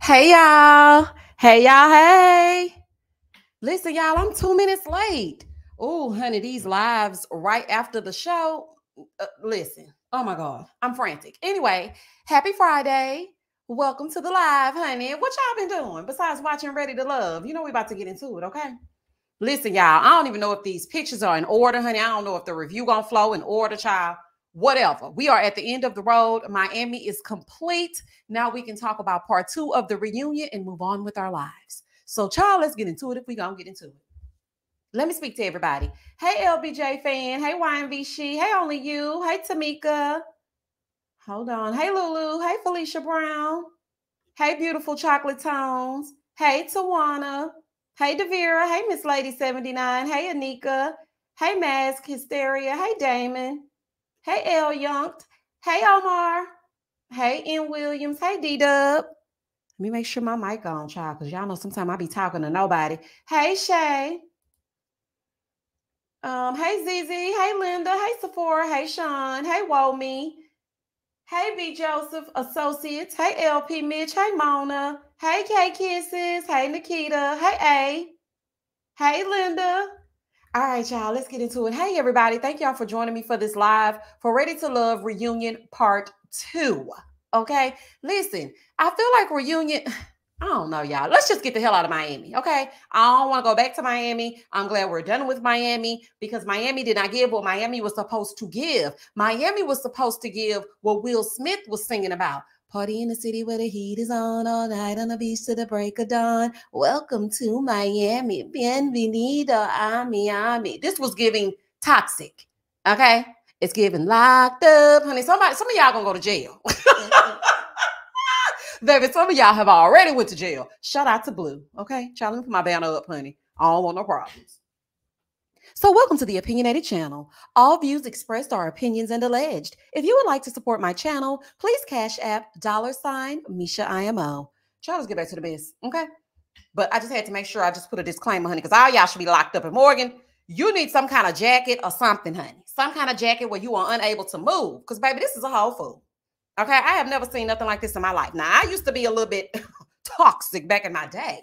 Hey y'all. Hey y'all. Hey. Listen, y'all, I'm 2 minutes late. Oh, honey, these lives right after the show. Listen. Oh my God. I'm frantic. Anyway, happy Friday. Welcome to the live, honey. What y'all been doing besides watching Ready to Love? You know we about to get into it, okay? Listen, y'all, I don't even know if these pictures are in order, honey. I don't know if the review gonna flow in order, child. Whatever. We are at the end of the road. Miami is complete. Now we can talk about part 2 of the reunion and move on with our lives. So, child, let's get into it if we gonna get into it. Let me speak to everybody. Hey, LBJ fan. Hey, YMV She. Hey, Only You. Hey, Tamika. Hold on. Hey, Lulu. Hey, Felicia Brown. Hey, Beautiful Chocolate Tones. Hey, Tawana. Hey, Devira. Hey, Miss Lady 79. Hey, Anika. Hey, Mask Hysteria. Hey, Damon. Hey, L Youngt. Hey, Omar. Hey, N Williams. Hey, D-Dub. Let me make sure my mic on, child, because y'all know sometimes I be talking to nobody. Hey, Shay. Hey, ZZ. Hey, Linda. Hey, Sephora. Hey, Sean. Hey, Womi. Hey, B. Joseph Associates. Hey, LP Mitch. Hey, Mona. Hey, K Kisses. Hey, Nikita. Hey, A. Hey, Linda. All right, y'all, let's get into it. Hey, everybody. Thank y'all for joining me for this live for Ready to Love Reunion Part 2. Okay? Listen, I feel like reunion, I don't know, y'all. Let's just get the hell out of Miami, okay? I don't want to go back to Miami. I'm glad we're done with Miami because Miami did not give what Miami was supposed to give. Miami was supposed to give what Will Smith was singing about. Party in the city where the heat is on all night on the beach to the break of dawn. Welcome to Miami. Bienvenido a Miami. This was giving toxic, okay? It's giving locked up, honey. Some of y'all gonna go to jail. Baby, some of y'all have already went to jail. Shout out to Blue, okay? Child, let me put my banner up, honey. I don't want no problems. So welcome to the Opinionated Channel. All views expressed are opinions and alleged. If you would like to support my channel, please cash app $MEASHAIMO. Child, let's get back to the biz, okay? But I just had to make sure I just put a disclaimer, honey, because all y'all should be locked up. And Morgan, you need some kind of jacket or something, honey. Some kind of jacket where you are unable to move. Because, baby, this is a whole fool. Okay, I have never seen nothing like this in my life. Now, I used to be a little bit toxic back in my day.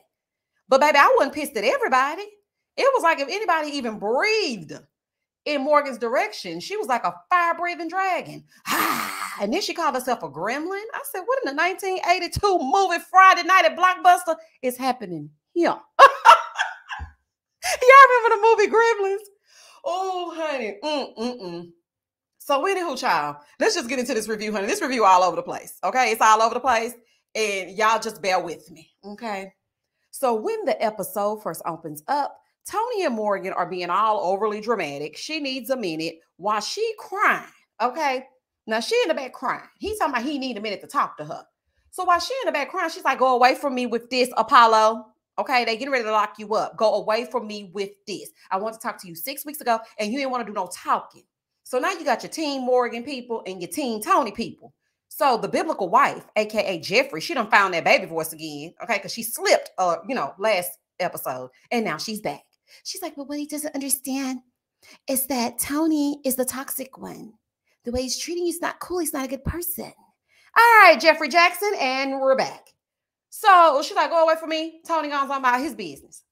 But, baby, I wasn't pissed at everybody. It was like if anybody even breathed in Morgan's direction, she was like a fire-breathing dragon. And then she called herself a gremlin. I said, what in the 1982 movie Friday Night at Blockbuster is happening here? Y'all remember the movie Gremlins? Oh, honey. So anywho, child, let's just get into this review, honey. This review all over the place, okay? It's all over the place, and y'all just bear with me, okay? So when the episode first opens up, Tony and Morgan are being all overly dramatic. She needs a minute while she crying, okay? Now, she in the back crying. He's talking about he need a minute to talk to her. So while she in the back crying, she's like, go away from me with this, Apollo. Okay, they getting ready to lock you up. Go away from me with this. I want to talk to you 6 weeks ago, and you didn't want to do no talking. So now you got your Team Morgan people and your Team Tony people. So the biblical wife, aka Jeffrey, she done found that baby voice again, okay? Because she slipped, last episode, and now she's back. She's like, but what he doesn't understand is that Tony is the toxic one. The way he's treating you is not cool. He's not a good person. All right, Jeffrey Jackson, and we're back. So she's like, go away from me. Tony goes on about his business.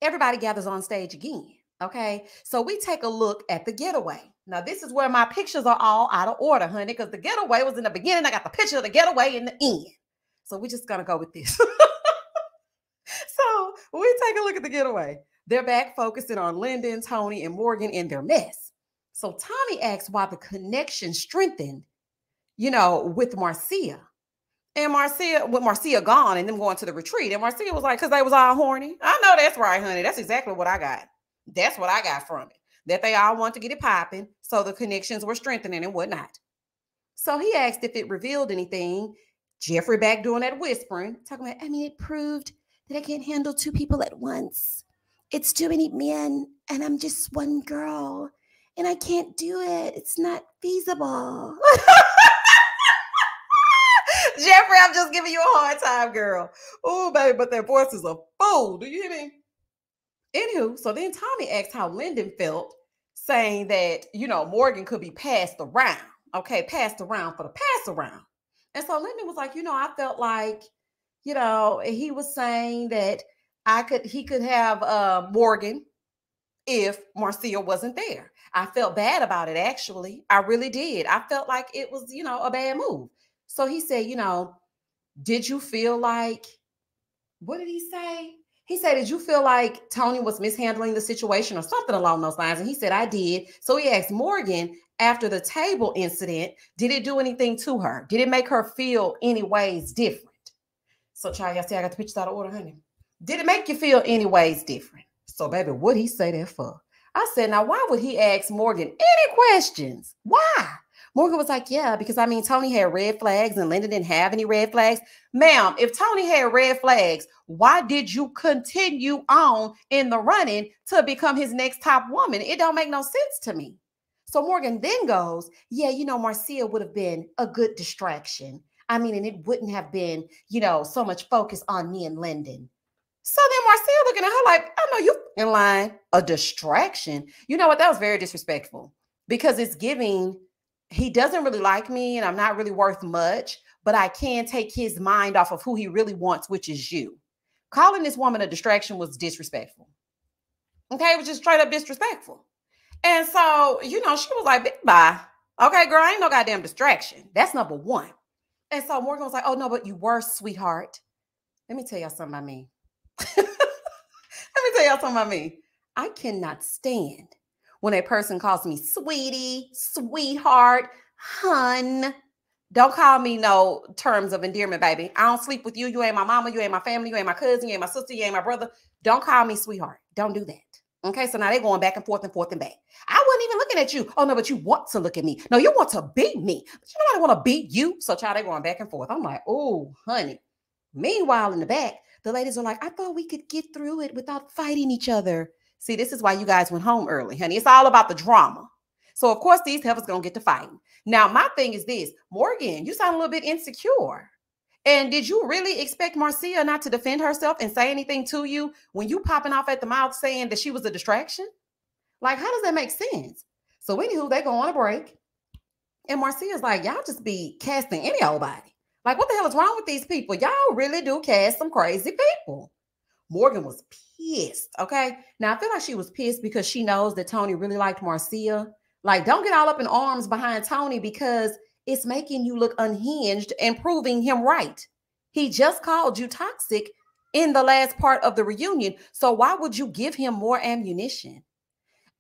Everybody gathers on stage again. Okay, so we take a look at the getaway. Now, this is where my pictures are all out of order, honey, because the getaway was in the beginning. I got the picture of the getaway in the end. So we're just going to go with this. So we take a look at the getaway. They're back focusing on Lyndon, Tony, and Morgan in their mess. So Tommy asks why the connection strengthened, with Marcia. And with Marcia gone and them going to the retreat. And Marcia was like, because they was all horny. I know that's right, honey. That's exactly what I got. That's what I got from it. That they all want to get it popping. So the connections were strengthening and whatnot. So he asked if it revealed anything. Jeffrey back doing that whispering. Talking about, it proved that I can't handle two people at once. It's too many men and I'm just one girl. And I can't do it. It's not feasible. Jeffrey, I'm just giving you a hard time, girl. Oh, baby, but their voice is a fool. Do you hear me? Anywho, so then Tommy asked how Lyndon felt, saying that, Morgan could be passed around. Okay, passed around for the pass around. And so Lyndon was like, I felt like, he was saying that he could have Morgan if Marcia wasn't there. I felt bad about it, actually. I really did. I felt like it was, a bad move. So he said, did you feel like, what did he say? He said, did you feel like Tony was mishandling the situation or something along those lines? And he said, I did. So he asked Morgan after the table incident, did it do anything to her? Did it make her feel any ways different? So, child, y'all see I got the pictures out of order, honey. Did it make you feel any ways different? So, baby, what'd he say that for? I said, now, why would he ask Morgan any questions? Why? Morgan was like, yeah, because Tony had red flags and Linda didn't have any red flags. Ma'am, if Tony had red flags, why did you continue on in the running to become his next top woman? It don't make no sense to me. So Morgan then goes, yeah, Marcia would have been a good distraction. And it wouldn't have been, so much focus on me and Lyndon. So then Marcia looking at her like, I know you in line. A distraction. You know what? That was very disrespectful because it's giving, he doesn't really like me and I'm not really worth much, but I can take his mind off of who he really wants, which is you. Calling this woman a distraction was disrespectful. Okay, it was just straight up disrespectful. And so, she was like, bye. Okay, girl, I ain't no goddamn distraction. That's number one. And so Morgan was like, oh, no, but you were, sweetheart. Let me tell y'all something about me. I cannot stand when a person calls me sweetie, sweetheart, hun. Don't call me no terms of endearment, baby. I don't sleep with you. You ain't my mama. You ain't my family. You ain't my cousin. You ain't my sister. You ain't my brother. Don't call me sweetheart. Don't do that. Okay, so now they're going back and forth and back. I wasn't even looking at you. Oh, no, but you want to look at me. No, you want to beat me. But you know I want to beat you. So, child, they're going back and forth. I'm like, oh, honey. Meanwhile, in the back, the ladies are like, I thought we could get through it without fighting each other. See, this is why you guys went home early, honey. It's all about the drama. So, of course, these heifers going to get to fighting. Now, my thing is this. Morgan, you sound a little bit insecure. And did you really expect Marcia not to defend herself and say anything to you when you popping off at the mouth saying that she was a distraction? Like, how does that make sense? So, anywho, they go on a break. And Marcia's like, y'all just be casting any old body. Like, what the hell is wrong with these people? Y'all really do cast some crazy people. Morgan was pissed, okay? Now, I feel like she was pissed because she knows that Tony really liked Marcia. Like, don't get all up in arms behind Tony because it's making you look unhinged and proving him right. He just called you toxic in the last part of the reunion. So why would you give him more ammunition?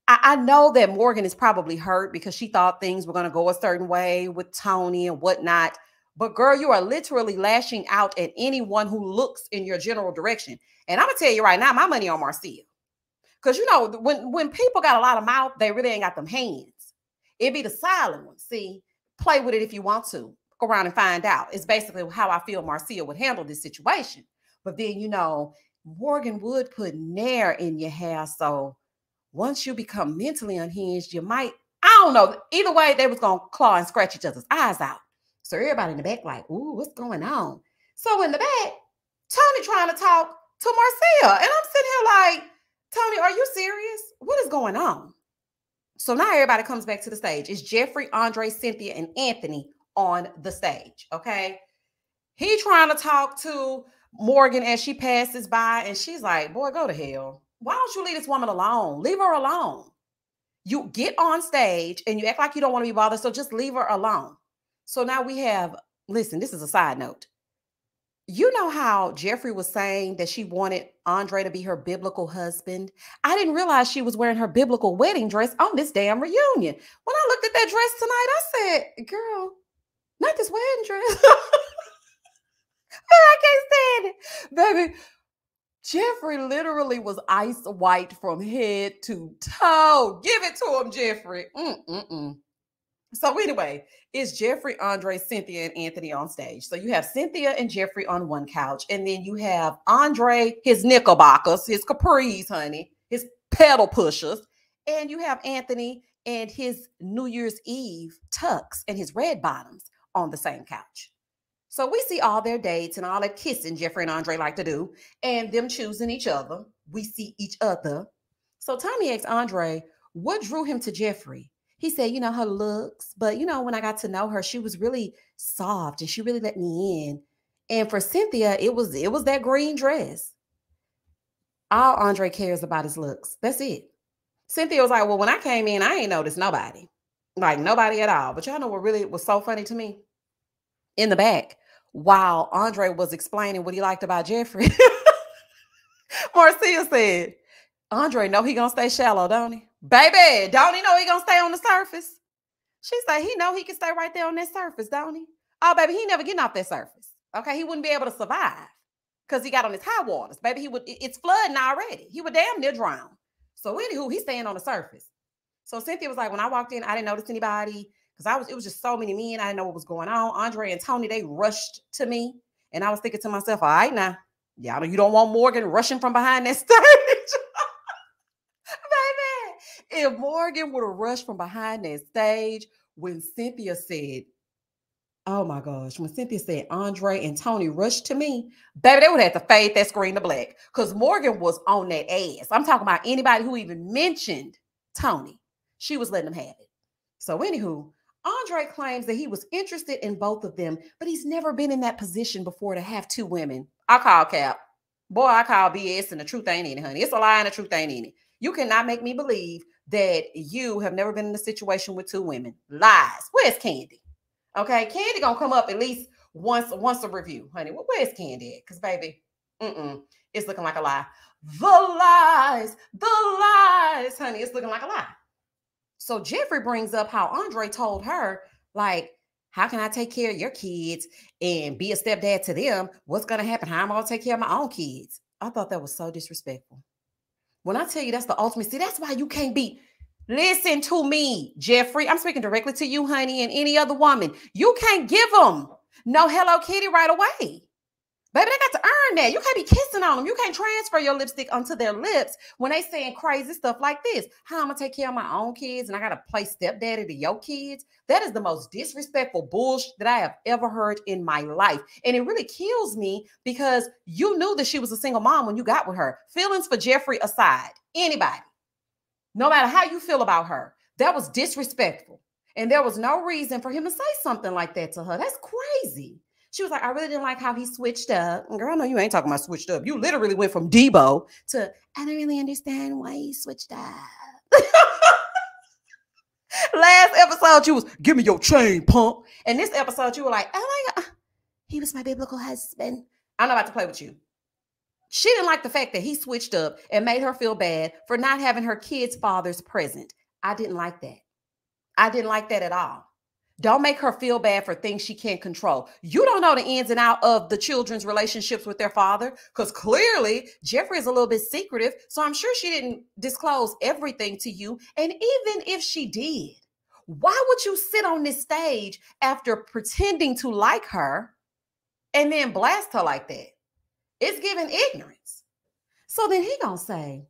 I know that Morgan is probably hurt because she thought things were going to go a certain way with Tony and whatnot. But girl, you are literally lashing out at anyone who looks in your general direction. And I'm going to tell you right now, my money on Marcia. Because, when people got a lot of mouth, they really ain't got them hands. It be the silent ones. See, play with it if you want to. Go around and find out. It's basically how I feel Marcia would handle this situation. But then, Morgan would put nair in your hair. So once you become mentally unhinged, you might, I don't know. Either way, they was going to claw and scratch each other's eyes out. So everybody in the back like, ooh, what's going on? So in the back, Tony trying to talk to Marcia. And I'm sitting here like, Tony, are you serious? What is going on? So now everybody comes back to the stage. It's Jeffrey, Andre, Cynthia, and Anthony on the stage, okay? He trying to talk to Morgan as she passes by, and she's like, boy, go to hell. Why don't you leave this woman alone? Leave her alone. You get on stage, and you act like you don't want to be bothered, so just leave her alone. So now we have, listen, this is a side note. You know how Jeffrey was saying that she wanted Andre to be her biblical husband? I didn't realize she was wearing her biblical wedding dress on this damn reunion. When I looked at that dress tonight, I said, girl, not this wedding dress. I can't stand it. Baby, Jeffrey literally was ice white from head to toe. Give it to him, Jeffrey. So anyway, it's Jeffrey, Andre, Cynthia, and Anthony on stage. So you have Cynthia and Jeffrey on one couch. And then you have Andre, his knickerbockers, his capris, honey, his pedal pushers. And you have Anthony and his New Year's Eve tux and his red bottoms on the same couch. So we see all their dates and all that kissing Jeffrey and Andre like to do and them choosing each other. We see each other. So Tommy asked Andre, what drew him to Jeffrey? He said, her looks, but when I got to know her, she was really soft and she really let me in. And for Cynthia, it was that green dress. All Andre cares about is looks. That's it. Cynthia was like, well, when I came in, I ain't noticed nobody. Like nobody at all. But y'all know what really was so funny to me? In the back, while Andre was explaining what he liked about Jeffrey, Marcia said, Andre know he gonna stay shallow, don't he? Baby, don't he know he gonna stay on the surface? She said he know he can stay right there on that surface, don't he? Oh, baby, he never getting off that surface. Okay, he wouldn't be able to survive because he got on his high waters. Baby, it's flooding already. He would damn near drown. So anywho, he's staying on the surface. So Cynthia was like, when I walked in, I didn't notice anybody because it was just so many men. I didn't know what was going on. Andre and Tony, they rushed to me. And I was thinking to myself, all right now, y'all, you don't want Morgan rushing from behind that stage. Baby, if Morgan would have rushed from behind that stage when Cynthia said, oh my gosh, when Cynthia said Andre and Tony rushed to me, baby, they would have to fade that screen to black because Morgan was on that ass. I'm talking about anybody who even mentioned Tony. She was letting them have it. So anywho, Andre claims that he was interested in both of them, but he's never been in that position before to have two women. I call cap. Boy, I call BS and the truth ain't in it, honey. It's a lie and the truth ain't in it. You cannot make me believe that you have never been in a situation with two women. Lies. Where's Candy? Okay, Candy gonna come up at least once a review, honey. Well, where's Candy at? Because, baby, it's looking like a lie. The lies, honey. It's looking like a lie. So Jeffrey brings up how Andre told her, like, how can I take care of your kids and be a stepdad to them? What's going to happen? How am I going to take care of my own kids? I thought that was so disrespectful. When I tell you that's the ultimate, see, that's why you can't be. Listen to me, Jeffrey. I'm speaking directly to you, honey, and any other woman. You can't give them no Hello Kitty right away. Baby, they got to earn that. You can't be kissing on them. You can't transfer your lipstick onto their lips when they saying crazy stuff like this. How I'm going to take care of my own kids and I got to play stepdaddy to your kids? That is the most disrespectful bullshit that I have ever heard in my life. And it really kills me because you knew that she was a single mom when you got with her. Feelings for Jeffrey aside, anybody, no matter how you feel about her, that was disrespectful. And there was no reason for him to say something like that to her. That's crazy. She was like, I really didn't like how he switched up. And girl, no, you ain't talking about switched up. You literally went from Debo to, I don't really understand why he switched up. Last episode, you was, give me your chain, punk. And this episode, you were like, oh my God, he was my biblical husband. I'm not about to play with you. She didn't like the fact that he switched up and made her feel bad for not having her kids' fathers present. I didn't like that. I didn't like that at all. Don't make her feel bad for things she can't control. You don't know the ins and outs of the children's relationships with their father because clearly Jeffrey is a little bit secretive. So I'm sure she didn't disclose everything to you. And even if she did, why would you sit on this stage after pretending to like her and then blast her like that? It's giving ignorance. So then he gonna say,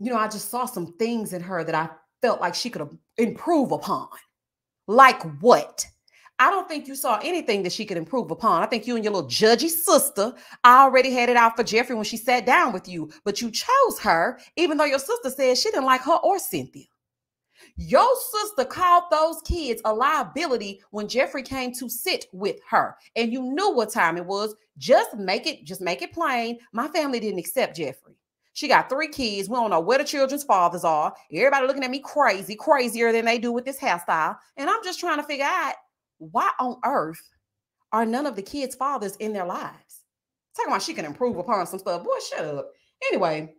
you know, I just saw some things in her that I felt like she could improve upon. Like what? I don't think you saw anything that she could improve upon. I think you and your little judgy sister already had it out for Jeffrey when she sat down with you, but you chose her, even though your sister said she didn't like her or Cynthia. Your sister called those kids a liability when Jeffrey came to sit with her, and you knew what time it was. Just make it plain. My family didn't accept Jeffrey. She got 3 kids. We don't know where the children's fathers are. Everybody looking at me crazy, crazier than they do with this hairstyle. And I'm just trying to figure out why on earth are none of the kids' fathers in their lives? Talking about she can improve upon some stuff. Boy, shut up. Anyway,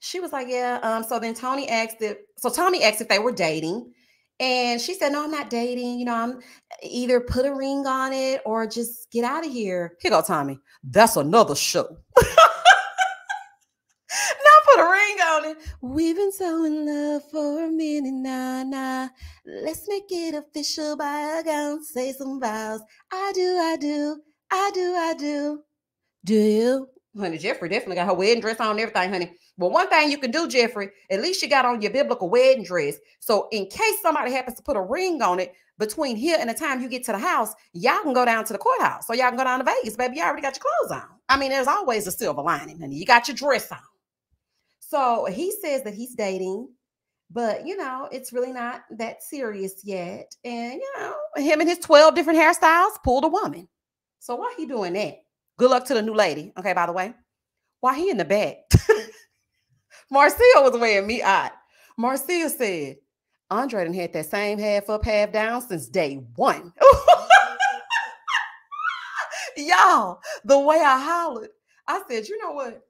she was like, yeah. So then Tony asked if they were dating. And she said, no, I'm not dating. You know, I'm either put a ring on it or just get out of here. Here go Tommy. That's another show. Put a ring on it. We've been so in love for a minute now, nah. Let's make it official by going say some vows. I do. Do you? Honey, Jeffrey definitely got her wedding dress on and everything, honey. But one thing you can do, Jeffrey, at least you got on your biblical wedding dress. So in case somebody happens to put a ring on it between here and the time you get to the house, y'all can go down to the courthouse. So y'all can go down to Vegas, baby. You already got your clothes on. I mean, there's always a silver lining, honey. You got your dress on. So he says that he's dating, but, you know, it's really not that serious yet. And, you know, him and his 12 different hairstyles pulled a woman. So why he doing that? Good luck to the new lady. Okay, by the way. Why he in the back? Marcia was weighing me out. Marcia said, Andre done had that same half up, half down since day one. Y'all, the way I hollered, I said, you know what?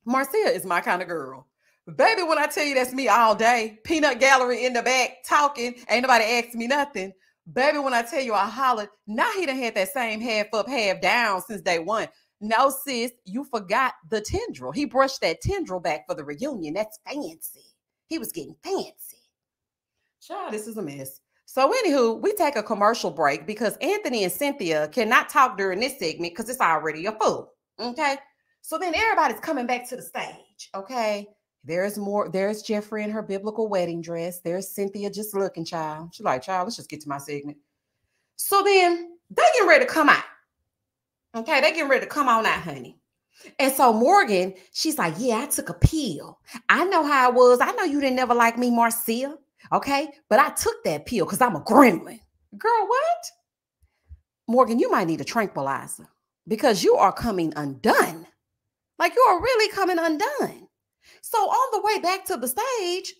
Marcia is my kind of girl. Baby, when I tell you that's me all day, peanut gallery in the back, talking, ain't nobody asked me nothing. Baby, when I tell you I hollered, now he done had that same half up, half down since day one. No, sis, you forgot the tendril. He brushed that tendril back for the reunion. That's fancy. He was getting fancy. Child, this is a mess. So anywho, we take a commercial break because Anthony and Cynthia cannot talk during this segment because it's already a fool. Okay? So then everybody's coming back to the stage. Okay? There's more. There's Jeffrey in her biblical wedding dress. There's Cynthia just looking, child. She's like, child, let's just get to my segment. So then they getting ready to come out. Okay? They getting ready to come on out, honey. And so Morgan, she's like, yeah, I took a pill. I know how it was. I know you didn't never like me, Marcia. Okay, but I took that pill because I'm a gremlin. Girl, what? Morgan, you might need a tranquilizer because you are coming undone. Like you are really coming undone. So on the way back to the stage,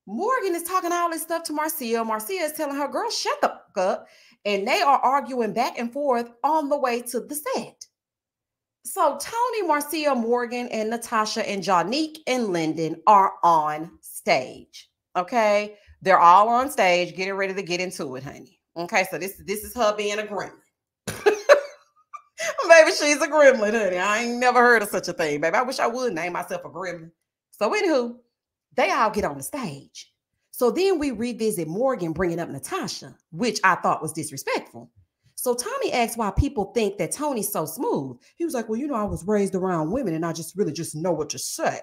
Morgan is talking all this stuff to Marcia. Marcia is telling her, girl, shut the fuck up. And they are arguing back and forth on the way to the set. So Tony, Marcia, Morgan, and Natasha, and Jonique, and Lyndon are on stage. Okay, they're all on stage getting ready to get into it, honey. Okay, so this is her being a gremlin. Maybe she's a gremlin, honey. I ain't never heard of such a thing, baby. I wish I would name myself a gremlin. So anywho, they all get on the stage. So then we revisit Morgan bringing up Natasha, which I thought was disrespectful. So Tommy asked why people think that Tony's so smooth. He was like, well, you know, I was raised around women and I just really just know what to say.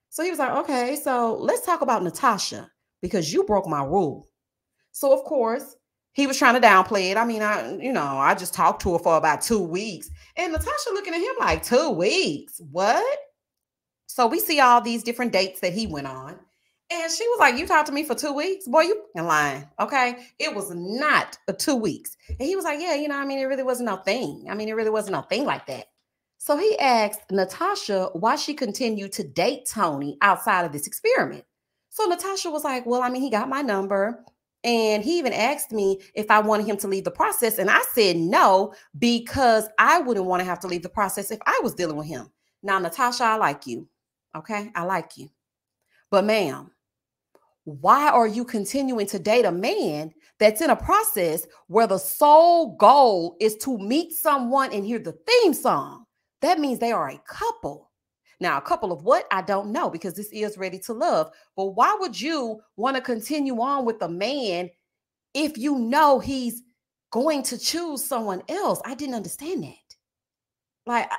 So he was like, okay, so let's talk about Natasha because you broke my rule. So of course, he was trying to downplay it. I mean, I just talked to her for about 2 weeks. And Natasha looking at him like, 2 weeks? What? So we see all these different dates that he went on. And she was like, you talked to me for 2 weeks? Boy, you fucking lying, okay? It was not 2 weeks. And he was like, yeah, you know, I mean, it really wasn't no thing. I mean, it really wasn't no thing like that. So he asked Natasha why she continued to date Tony outside of this experiment. So Natasha was like, well, I mean, he got my number and he even asked me if I wanted him to leave the process. And I said no, because I wouldn't want to have to leave the process if I was dealing with him. Now, Natasha, I like you. Okay, I like you. But ma'am, why are you continuing to date a man that's in a process where the sole goal is to meet someone and hear the theme song? That means they are a couple. Now, a couple of what? I don't know because this is Ready to Love. But why would you want to continue on with a man if you know he's going to choose someone else? I didn't understand that. Like,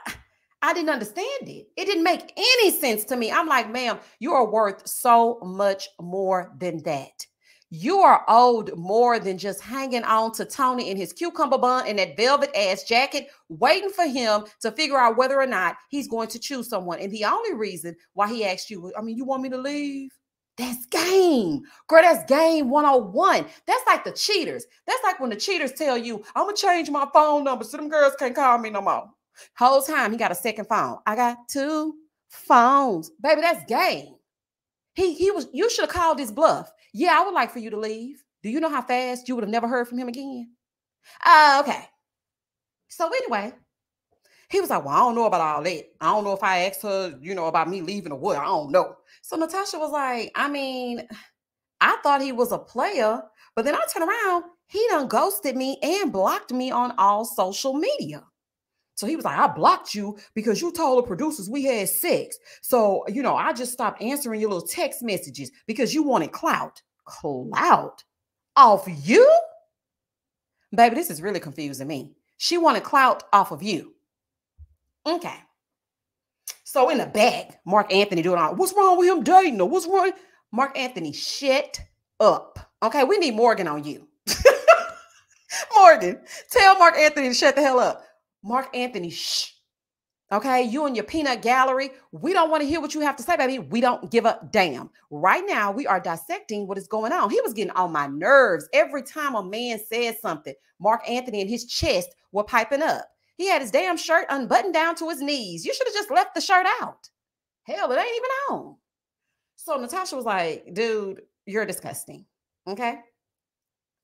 I didn't understand it. It didn't make any sense to me. I'm like, ma'am, you are worth so much more than that. You are owed more than just hanging on to Tony in his cucumber bun and that velvet ass jacket, waiting for him to figure out whether or not he's going to choose someone. And the only reason why he asked you, I mean, you want me to leave? That's game. Girl, that's game 101. That's like the cheaters. That's like when the cheaters tell you, I'm going to change my phone number so them girls can't call me no more. Whole time he got a second phone. I got 2 phones. Baby, that's game. You should have called his bluff. Yeah, I would like for you to leave. Do you know how fast you would have never heard from him again? Okay. So anyway, he was like, well, I don't know about all that. I don't know if I asked her, you know, about me leaving or what. I don't know. So Natasha was like, I mean, I thought he was a player, but then I turned around, he done ghosted me and blocked me on all social media. So he was like, I blocked you because you told the producers we had sex. So, you know, I just stopped answering your little text messages because you wanted clout. Clout? Off you? Baby, this is really confusing me. She wanted clout off of you. Okay. So in the back, Mark Anthony doing all, what's wrong with him dating her? What's wrong? Mark Anthony, shut up. Okay, we need Morgan on you. Morgan, tell Mark Anthony to shut the hell up. Mark Anthony, shh. Okay, you and your peanut gallery, we don't want to hear what you have to say, baby. We don't give a damn. Right now, we are dissecting what is going on. He was getting on my nerves every time a man said something. Mark Anthony and his chest were piping up. He had his damn shirt unbuttoned down to his knees. You should have just left the shirt out. Hell, it ain't even on. So Natasha was like, dude, you're disgusting. Okay.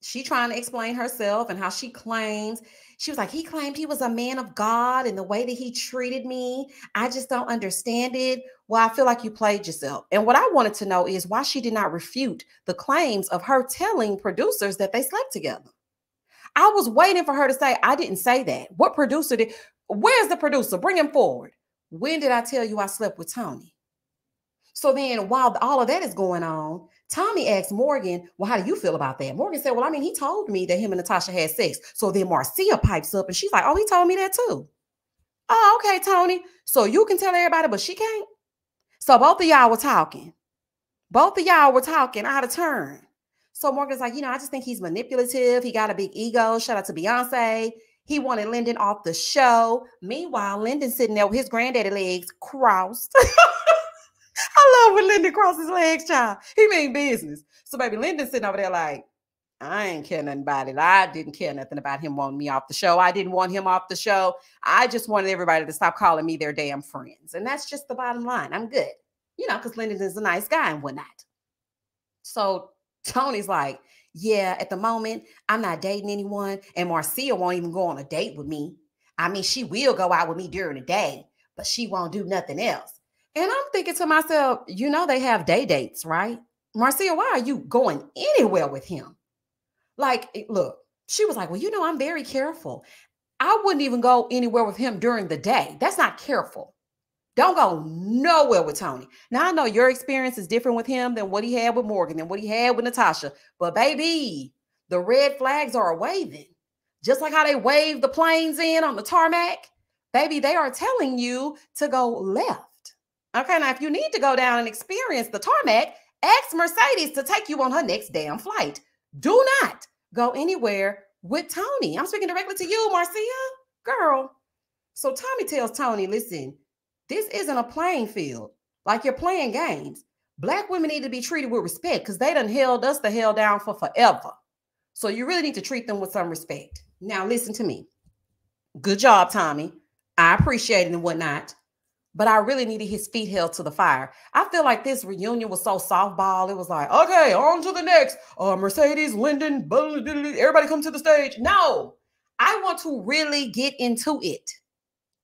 She trying to explain herself and how she claims. She was like, he claimed he was a man of God and the way that he treated me, I just don't understand it. Well, I feel like you played yourself. And what I wanted to know is why she did not refute the claims of her telling producers that they slept together. I was waiting for her to say, I didn't say that. What producer did? Where's the producer? Bring him forward. When did I tell you I slept with Tony? So then while all of that is going on, Tommy asked Morgan, well, how do you feel about that? Morgan said, well, I mean, he told me that him and Natasha had sex. So then Marcia pipes up and she's like, oh, he told me that too. Oh, okay, Tony. So you can tell everybody, but she can't. So both of y'all were talking. Both of y'all were talking out of turn. So Morgan's like, I just think he's manipulative. He got a big ego. Shout out to Beyonce. He wanted Lyndon off the show. Meanwhile, Lyndon's sitting there with his granddaddy legs crossed. I love when Lyndon crosses his legs, child. He mean business. So baby, Lyndon's sitting over there like, I ain't care nothing about it. I didn't care nothing about him wanting me off the show. I didn't want him off the show. I just wanted everybody to stop calling me their damn friends. And that's just the bottom line. I'm good. Because Lyndon is a nice guy and whatnot. So Tony's like, yeah, at the moment, I'm not dating anyone. And Marcia won't even go on a date with me. I mean, she will go out with me during the day, but she won't do nothing else. And I'm thinking to myself, they have day dates, right? Marcia, why are you going anywhere with him? Like, look, she was like, well, I'm very careful. I wouldn't even go anywhere with him during the day. That's not careful. Don't go nowhere with Tony. Now, I know your experience is different with him than what he had with Morgan and what he had with Natasha. But baby, the red flags are waving. Just like how they waved the planes in on the tarmac. Baby, they are telling you to go left. Okay, now if you need to go down and experience the tarmac, ask Mercedes to take you on her next damn flight. Do not go anywhere with Tony. I'm speaking directly to you, Marcia. Girl. So Tommy tells Tony, listen, this isn't a playing field. Like you're playing games. Black women need to be treated with respect because they done held us the hell down for forever. So you really need to treat them with some respect. Now listen to me. Good job, Tommy. I appreciate it and whatnot. But I really needed his feet held to the fire. I feel like this reunion was so softball. It was like, okay, on to the next. Mercedes, Lyndon, everybody come to the stage. No, I want to really get into it.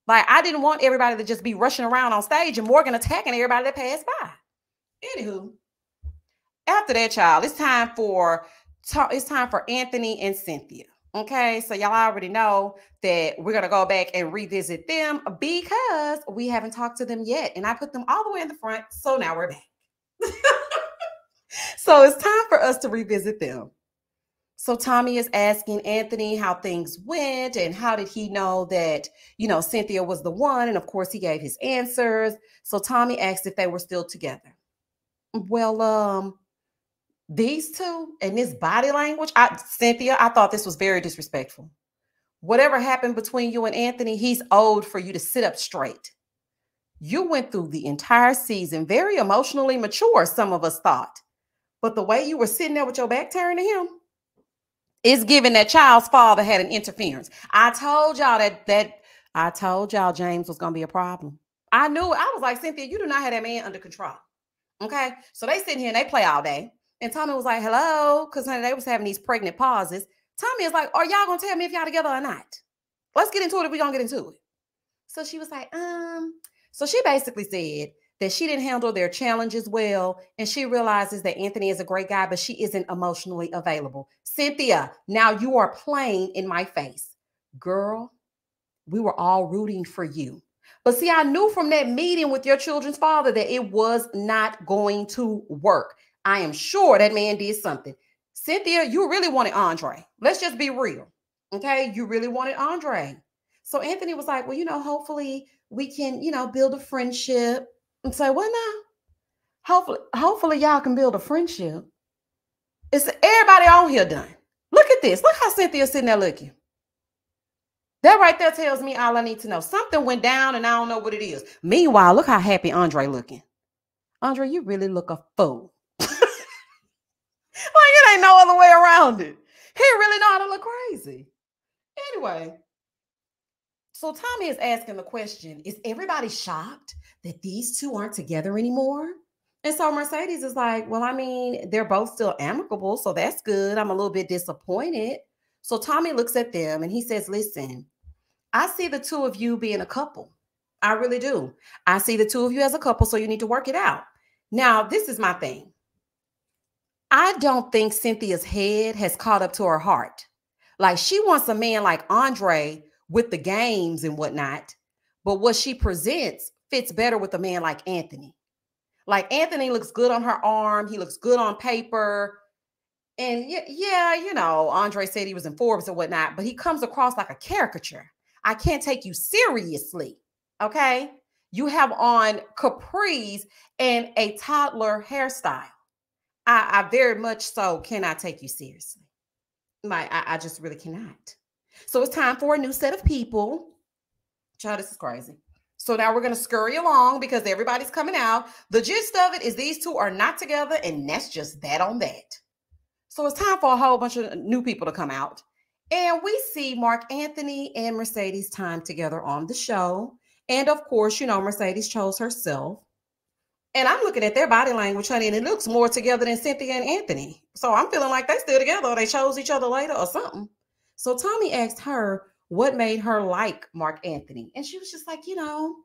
Like, I didn't want everybody to just be rushing around on stage and Morgan attacking everybody that passed by. Anywho, after that, child, it's time for Anthony and Cynthia. Okay, so y'all already know that we're going to go back and revisit them because we haven't talked to them yet. And I put them all the way in the front. So now we're back. So it's time for us to revisit them. So Tommy is asking Anthony how things went and how did he know that, Cynthia was the one. And of course, he gave his answers. So Tommy asked if they were still together. Well, these two and this body language, Cynthia, I thought this was very disrespectful. Whatever happened between you and Anthony, he's owed for you to sit up straight. You went through the entire season very emotionally mature, some of us thought. But the way you were sitting there with your back turned to him is giving that child's father had an interference. I told y'all I told y'all James was going to be a problem. I knew it. I was like, Cynthia, you do not have that man under control. Okay. So they sit here and they play all day. And Tommy was like, hello, because they was having these pregnant pauses. Tommy is like, are y'all going to tell me if y'all together or not? Let's get into it if we're going to get into it. So she was like, So she basically said that she didn't handle their challenges well. And she realizes that Anthony is a great guy, but she isn't emotionally available. Cynthia, now you are playing in my face. Girl, we were all rooting for you. But see, I knew from that meeting with your children's father that it was not going to work. I am sure that man did something. Cynthia, you really wanted Andre. Let's just be real. Okay. You really wanted Andre. So Anthony was like, well, hopefully we can, build a friendship. And say, what now? Hopefully y'all can build a friendship. It's everybody on here done. Look at this. Look how Cynthia's sitting there looking. That right there tells me all I need to know. Something went down and I don't know what it is. Meanwhile, look how happy Andre looking. Andre, you really look a fool. Like it ain't no other way around it. He really know how to look crazy. Anyway, so Tommy is asking the question, is everybody shocked that these two aren't together anymore? And so Mercedes is like, well, I mean, they're both still amicable, so that's good. I'm a little bit disappointed. So Tommy looks at them and he says, listen, I see the two of you being a couple. I really do. I see the two of you as a couple, so you need to work it out. Now, this is my thing. I don't think Cynthia's head has caught up to her heart. Like she wants a man like Andre with the games and whatnot, but what she presents fits better with a man like Anthony. Like Anthony looks good on her arm. He looks good on paper. And yeah, you know, Andre said he was in Forbes and whatnot, but he comes across like a caricature. I can't take you seriously. Okay. You have on capris and a toddler hairstyle. I very much so cannot take you seriously. I just really cannot. So it's time for a new set of people. Child, this is crazy. So now we're going to scurry along because everybody's coming out. The gist of it is these two are not together, and that's just that on that. So it's time for a whole bunch of new people to come out. And we see Mark Anthony and Mercedes time together on the show. And of course, you know, Mercedes chose herself. And I'm looking at their body language, honey, and it looks more together than Cynthia and Anthony. So I'm feeling like they're still together or they chose each other later or something. So Tommy asked her what made her like Mark Anthony. And she was just like, you know,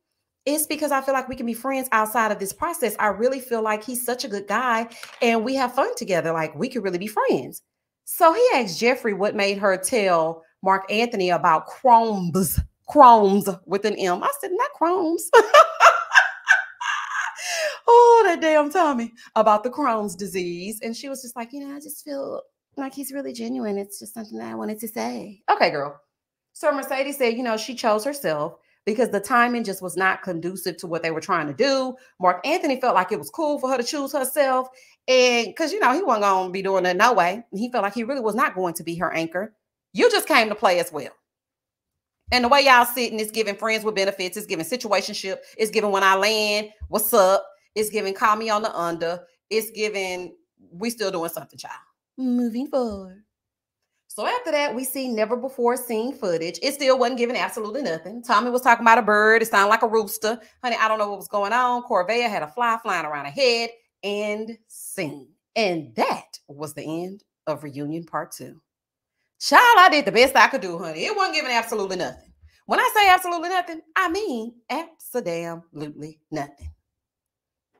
it's because I feel like we can be friends outside of this process. I really feel like he's such a good guy and we have fun together. Like we could really be friends. So he asked Jeffrey what made her tell Mark Anthony about Crohn's with an M. I said, not Crohn's. Oh, that damn Tommy about the Crohn's disease. And she was just like, you know, I just feel like he's really genuine. It's just something that I wanted to say. Okay, girl. So Mercedes said, you know, she chose herself because the timing just was not conducive to what they were trying to do. Mark Anthony felt like it was cool for her to choose herself. And because, you know, he wasn't going to be doing it no way. He felt like he really was not going to be her anchor. You just came to play as well. And the way y'all sitting is giving friends with benefits. It's giving situationship. It's giving when I land, what's up? It's giving call me on the under. It's giving we still doing something, child. Moving forward. So after that, we see never before seen footage. It still wasn't giving absolutely nothing. Tommy was talking about a bird. It sounded like a rooster. Honey, I don't know what was going on. Corvea had a fly flying around her head and scene. And that was the end of Reunion Part 2. Child, I did the best I could do, honey. It wasn't giving absolutely nothing. When I say absolutely nothing, I mean absolutely nothing.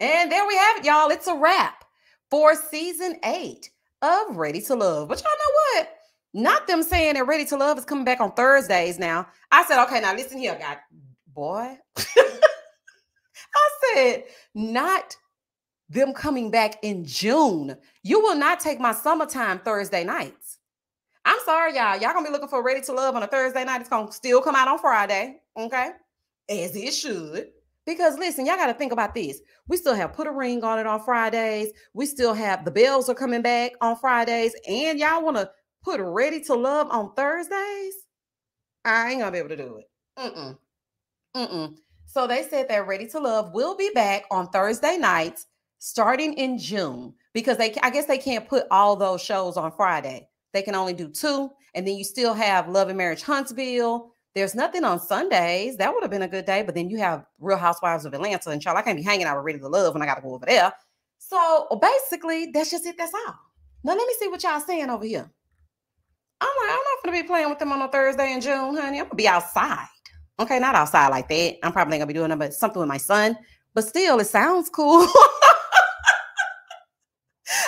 And there we have it, y'all. It's a wrap for season 8 of Ready to Love. But y'all know what? Not them saying that Ready to Love is coming back on Thursdays now. I said, okay, now listen here, guy. Boy. I said, not them coming back in June. You will not take my summertime Thursday nights. I'm sorry, y'all. Y'all gonna be looking for Ready to Love on a Thursday night. It's gonna still come out on Friday, okay? As it should. Because listen, y'all got to think about this. We still have Put a Ring on it on Fridays. We still have The Bells are coming back on Fridays. And y'all want to put Ready to Love on Thursdays? I ain't going to be able to do it. So they said that Ready to Love will be back on Thursday nights starting in June. Because I guess they can't put all those shows on Friday. They can only do 2. And then you still have Love and Marriage Huntsville. There's nothing on Sundays. That would have been a good day. But then you have Real Housewives of Atlanta. And child, I can't be hanging out with Ready to Love when I got to go over there. So basically, that's just it. That's all. Now, let me see what y'all saying over here. I'm not going to be playing with them on a Thursday in June, honey. I'm going to be outside. Okay, not outside like that. I'm probably going to be doing something with my son. But still, it sounds cool.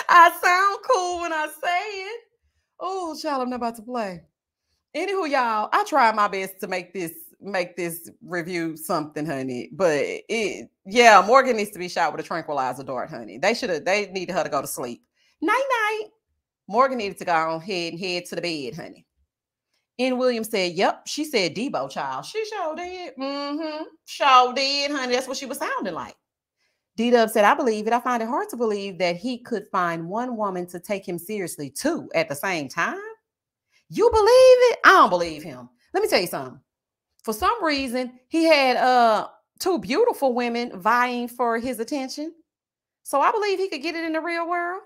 I sound cool when I say it. Oh, child, I'm not about to play. Anywho, y'all, I tried my best to make this review something, honey. But Morgan needs to be shot with a tranquilizer dart, honey. They needed her to go to sleep. Night-night. Morgan needed to go on ahead and head to the bed, honey. N. Williams said, yep, she said Debo, child. She sure did. Sure did, honey. That's what she was sounding like. D-Dub said, I believe it. I find it hard to believe that he could find one woman to take him seriously, too, at the same time. You believe it? I don't believe him. Let me tell you something. For some reason, he had two beautiful women vying for his attention. So I believe he could get it in the real world.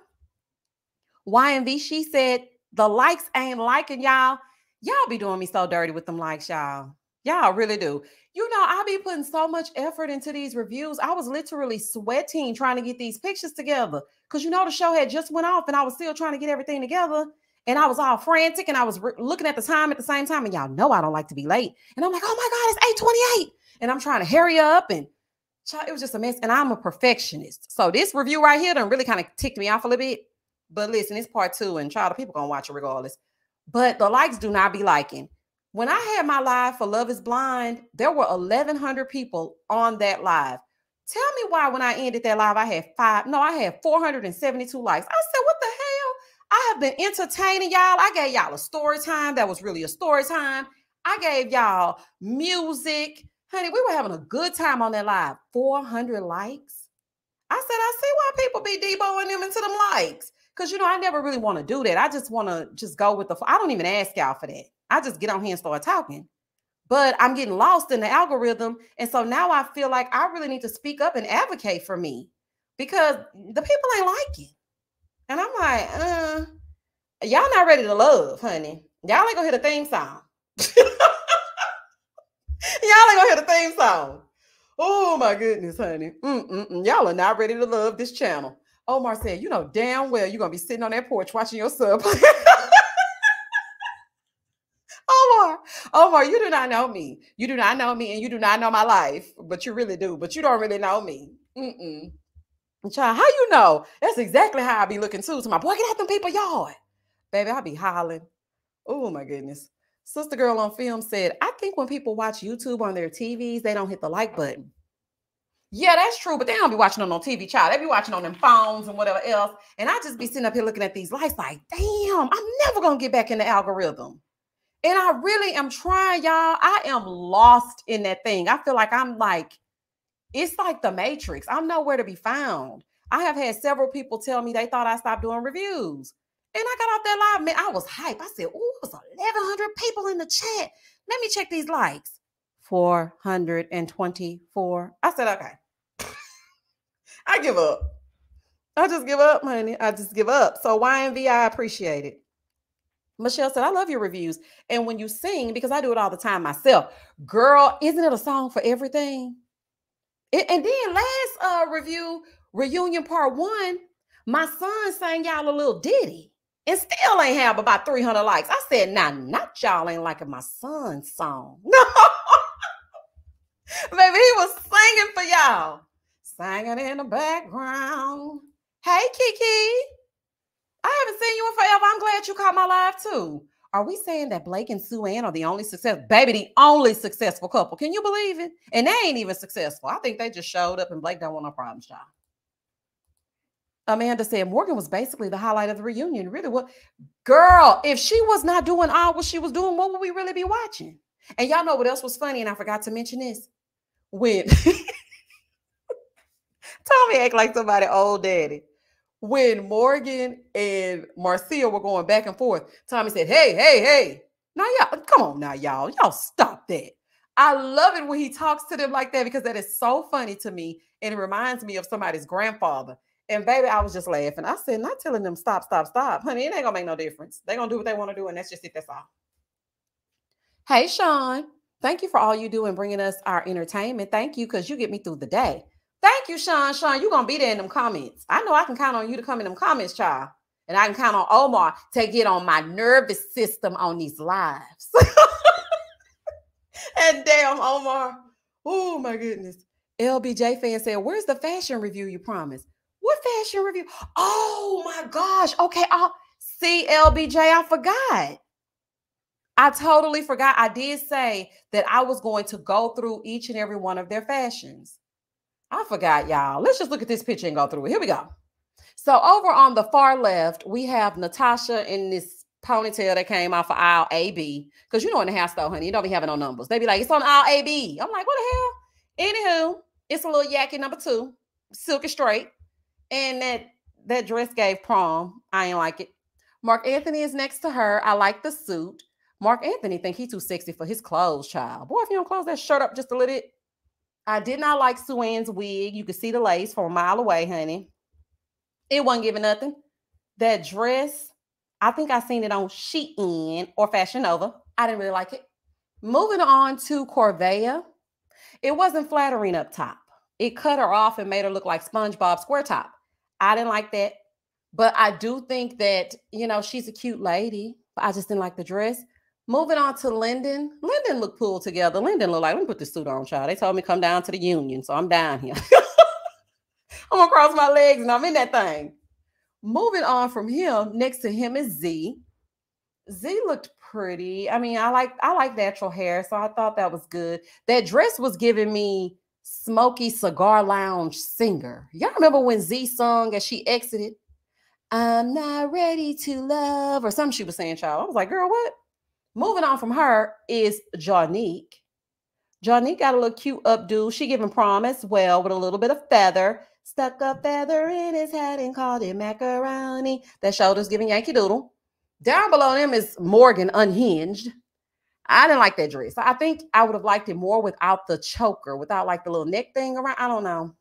YMV, she said, the likes ain't liking y'all. Y'all be doing me so dirty with them likes, y'all. Y'all really do. You know, I be putting so much effort into these reviews. I was literally sweating trying to get these pictures together. Because, you know, the show had just went off and I was still trying to get everything together. And I was all frantic and I was looking at the time at the same time. And y'all know I don't like to be late. And I'm like, oh my God, it's 8:28. And I'm trying to hurry up. And it was just a mess. And I'm a perfectionist. So this review right here done really kind of ticked me off a little bit. But listen, it's part 2 and child, people gonna watch it regardless. But the likes do not be liking. When I had my live for Love is Blind, there were 1,100 people on that live. Tell me why when I ended that live, I had 472 likes. I said, what the hell? I have been entertaining y'all. I gave y'all a story time. That was really a story time. I gave y'all music. Honey, we were having a good time on that live. 400 likes. I said, I see why people be deboing them into them likes. Because, you know, I never really want to do that. I just want to just go with the flow. I don't even ask y'all for that. I just get on here and start talking. But I'm getting lost in the algorithm. And so now I feel like I really need to speak up and advocate for me because the people ain't like it. And I'm like, y'all not ready to love, honey. Y'all ain't gonna hear the theme song. Y'all ain't gonna hear the theme song. Oh my goodness, honey. Y'all are not ready to love this channel. Omar said, you know damn well you're going to be sitting on that porch watching your son play. Omar, you do not know me. You do not know me and you do not know my life, but you really do. But you don't really know me. Child, how you know? That's exactly how I be looking too. To my boy, get out them people yard. Baby, I be hollering. Oh my goodness. Sister Girl on Film said, I think when people watch YouTube on their TVs, they don't hit the like button. Yeah, that's true, but they don't be watching on TV, child. They be watching on them phones and whatever else. And I just be sitting up here looking at these likes like, damn, I'm never going to get back in the algorithm. And I really am trying, y'all. I am lost in that thing. I feel like it's like the Matrix. I'm nowhere to be found. I have had several people tell me they thought I stopped doing reviews. And I got off that live, man, I was hyped. I said, ooh, it was 1,100 people in the chat. Let me check these likes. 424. I said, okay. I give up. I just give up, honey. I just give up. So YMV, I appreciate it. Michelle said, I love your reviews. And when you sing, because I do it all the time myself, girl, isn't it a song for everything? And then last review, reunion part 1, my son sang y'all a little ditty and still ain't have about 300 likes. I said, nah, not y'all ain't liking my son's song. No. Baby, he was singing for y'all. Singing in the background. Hey, Kiki. I haven't seen you in forever. I'm glad you caught my live too. Are we saying that Blake and Sue Ann are the only baby, the only successful couple? Can you believe it? And they ain't even successful. I think they just showed up and Blake don't want no problems, y'all. Amanda said Morgan was basically the highlight of the reunion. Really, what? Girl, if she was not doing all what she was doing, what would we really be watching? And y'all know what else was funny? And I forgot to mention this. When Tommy act like somebody old daddy. When Morgan and Marcia were going back and forth, Tommy said, hey. Now, y'all, come on now, y'all. Y'all stop that. I love it when he talks to them like that because that is so funny to me. And it reminds me of somebody's grandfather. And baby, I was just laughing. I said, not telling them stop. Honey, it ain't gonna make no difference. They're gonna do what they want to do. And that's just it. That's all. Hey, Sean. Thank you for all you do in bringing us our entertainment. Thank you because you get me through the day. Thank you, Sean. Sean, you're going to be there in them comments. I know I can count on you to come in them comments, child. And I can count on Omar to get on my nervous system on these lives. And damn, Omar. Oh, my goodness. LBJ fan said, where's the fashion review you promised? What fashion review? Oh, my gosh. Okay. See, LBJ, I forgot. I totally forgot. I did say that I was going to go through each and every one of their fashions. I forgot, y'all. Let's just look at this picture and go through it. Here we go. So over on the far left, we have Natasha in this ponytail that came off of aisle AB. Because you know in the hair store, honey, you don't be having no numbers. They be like, it's on aisle AB. I'm like, what the hell? Anywho, it's a little Yaki number 2, silky straight. And that dress gave prom. I ain't like it. Mark Anthony is next to her. I like the suit. Mark Anthony think he too sexy for his clothes, child. Boy, if you don't close that shirt up just a little bit. I did not like Sue-Ann's wig. You could see the lace from a mile away, honey. It wasn't giving nothing. That dress, I think I seen it on Shein or Fashion Nova. I didn't really like it. Moving on to Corvea. It wasn't flattering up top. It cut her off and made her look like SpongeBob SquareTop. I didn't like that. But I do think that, you know, she's a cute lady. But I just didn't like the dress. Moving on to Lyndon. Lyndon looked pulled together. Lyndon looked like, let me put this suit on, child. They told me come down to the Union, so I'm down here. I'm going to cross my legs and I'm in that thing. Moving on from him, next to him is Z. Z looked pretty. I mean, I like natural hair, so I thought that was good. That dress was giving me Smoky Cigar Lounge singer. Y'all remember when Z sung as she exited? I'm not ready to love, or something she was saying, child. I was like, girl, what? Moving on from her is Jonique. Jonique got a little cute updo. She giving promise well with a little bit of feather. Stuck a feather in his hat and called it macaroni. That shoulder's giving Yankee Doodle. Down below them is Morgan Unhinged. I didn't like that dress. I think I would have liked it more without the choker, without like the little neck thing around. I don't know.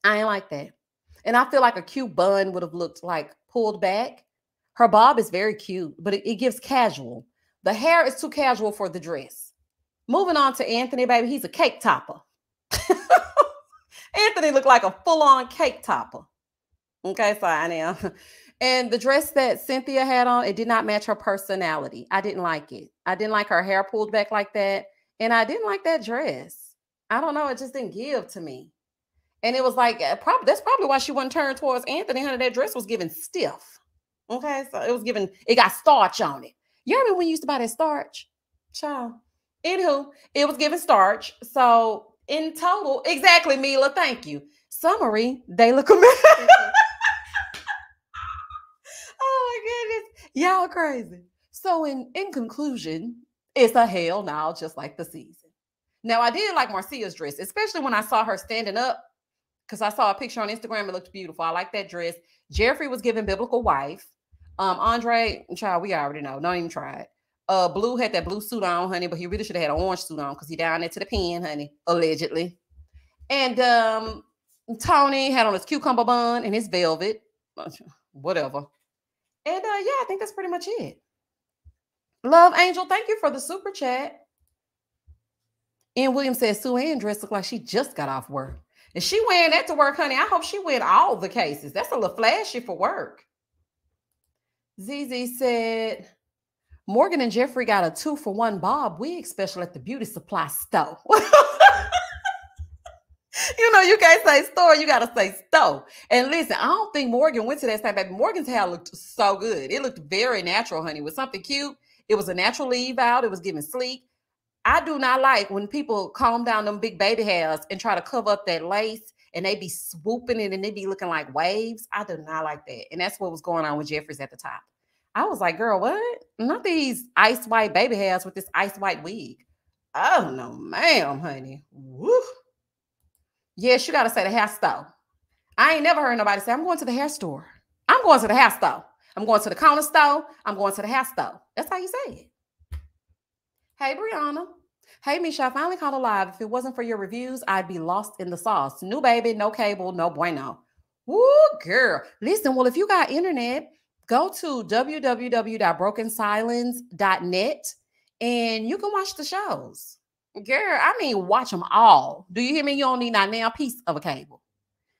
I ain't like that. And I feel like a cute bun would have looked like pulled back. Her bob is very cute, but it gives casual. The hair is too casual for the dress. Moving on to Anthony, baby. He's a cake topper. Anthony looked like a full-on cake topper. Okay, sorry now. And the dress that Cynthia had on, it did not match her personality. I didn't like it. I didn't like her hair pulled back like that. And I didn't like that dress. I don't know. It just didn't give to me. And it was like, that's probably why she wasn't turned towards Anthony. Honey, that dress was given stiff. Okay, so it got starch on it. You remember when you used to buy that starch? Child. Anywho, it was given starch. So in total, exactly, Mila, thank you. Summary, they look amazing. Oh my goodness. Y'all crazy. So in conclusion, it's a hell no, just like the season. Now, I did like Marcia's dress, especially when I saw her standing up, because I saw a picture on Instagram. It looked beautiful. I like that dress. Jeffrey was giving biblical wife. Andre, child, we already know. Don't even try it. Blue had that blue suit on, honey, but he really should have had an orange suit on because he down there to the pen, honey, allegedly. And Tony had on his cucumber bun and his velvet, whatever. And yeah, I think that's pretty much it. Love Angel, thank you for the super chat. Ian Williams says Sue-Ann dress looked like she just got off work. And she wearing that to work, honey. I hope she win all the cases. That's a little flashy for work. ZZ said, Morgan and Jeffrey got a 2-for-1 bob wig special at the beauty supply store. You know, you can't say store, you got to say store. And listen, I don't think Morgan went to that same baby. Morgan's hair looked so good. It looked very natural, honey. It was something cute. It was a natural leave out. It was giving sleek. I do not like when people comb down them big baby hairs and try to cover up that lace and they be swooping it and they be looking like waves. I do not like that. And that's what was going on with Jeffrey's at the top. I was like, girl, what? Not these ice white baby hairs with this ice white wig. Oh, no, ma'am, honey. Woo. Yes, you got to say the hair store. I ain't never heard nobody say, I'm going to the hair store. I'm going to the hair store. I'm going to the corner store. I'm going to the hair store. That's how you say it. Hey, Brianna. Hey, Misha, I finally caught alive. If it wasn't for your reviews, I'd be lost in the sauce. New baby, no cable, no bueno. Woo, girl. Listen, well, if you got internet, go to www.brokensilence.net and you can watch the shows. Girl, I mean, watch them all. Do you hear me? You don't need not now piece of a cable.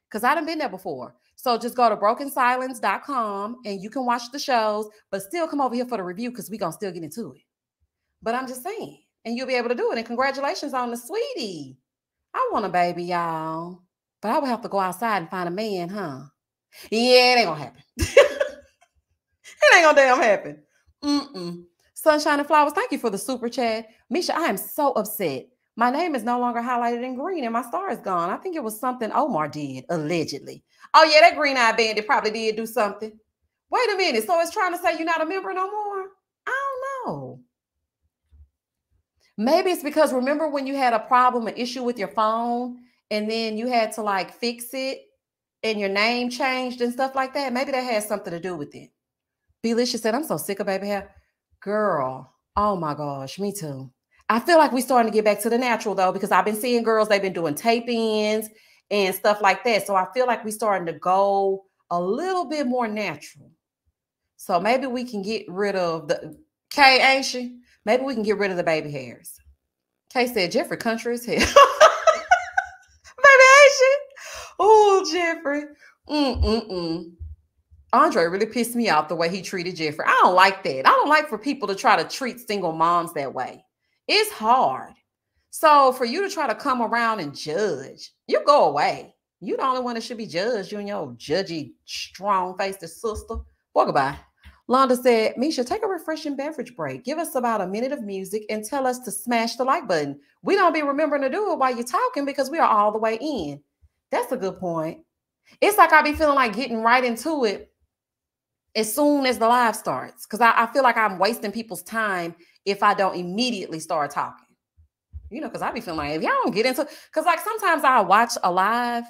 Because I done been there before. So just go to brokensilence.com and you can watch the shows, but still come over here for the review because we're going to still get into it. But I'm just saying, and you'll be able to do it. And congratulations on the sweetie. I want a baby, y'all. But I would have to go outside and find a man, huh? Yeah, it ain't gonna happen. It ain't gonna damn happen. Sunshine and Flowers, thank you for the super chat. Misha, I am so upset. My name is no longer highlighted in green and my star is gone. I think it was something Omar did, allegedly. Oh, yeah, that green-eyed bandit probably did do something. Wait a minute. So it's trying to say you're not a member no more? I don't know. Maybe it's because remember when you had a problem, an issue with your phone, and then you had to like fix it and your name changed and stuff like that? Maybe that has something to do with it. Belicia said, I'm so sick of baby hair. Girl, Oh my gosh, me too. I feel like we're starting to get back to the natural though, because I've been seeing girls, they've been doing tape-ins and stuff like that. So I feel like we're starting to go a little bit more natural. So maybe we can get rid of the Kay, ain't she? Maybe we can get rid of the baby hairs. Kay said Jeffrey country as hell. Baby, ain't she? Oh, Jeffrey. Mm-mm-mm. Andre really pissed me off the way he treated Jeffrey. I don't like that. I don't like for people to try to treat single moms that way. It's hard. So for you to try to come around and judge, you go away. You the only one that should be judged. You and your judgy, strong-faced sister. Well, goodbye. Londa said, Misha, take a refreshing beverage break. Give us about a minute of music and tell us to smash the like button. We don't be remembering to do it while you're talking because we are all the way in. That's a good point. It's like I be feeling like getting right into it as soon as the live starts, because I feel like I'm wasting people's time if I don't immediately start talking. You know, because I be feeling like if y'all don't get into it, because like sometimes I watch a live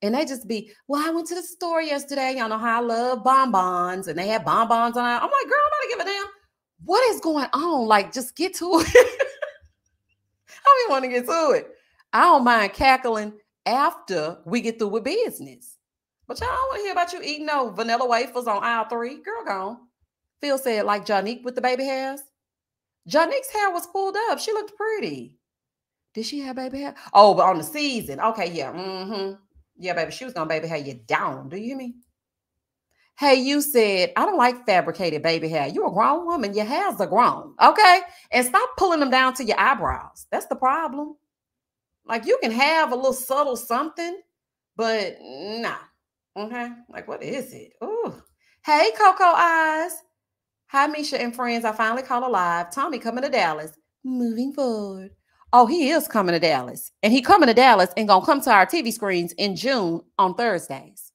and they just be, well, I went to the store yesterday. Y'all know how I love bonbons, and they had bonbons on. I'm like, girl, I'm not give a damn. What is going on? Like, just get to it. I don't even want to get to it. I don't mind cackling after we get through with business. But y'all don't want to hear about you eating no vanilla wafers on aisle 3. Girl, gone. Phil said, like Janique with the baby hairs. Janique's hair was pulled up. She looked pretty. Did she have baby hair? Oh, but on the season. Okay, yeah. Mm-hmm. Yeah, baby, she was going to baby hair you down. Do you hear me? Hey, you said, I don't like fabricated baby hair. You're a grown woman. Your hairs are grown. Okay? And stop pulling them down to your eyebrows. That's the problem. Like, you can have a little subtle something, but nah. Okay? Like, what is it? Ooh. Hey, Coco Eyes. Hi, Misha and friends. I finally caught alive. Tommy coming to Dallas. Moving forward. Oh, he is coming to Dallas. And he coming to Dallas and going to come to our TV screens in June on Thursdays.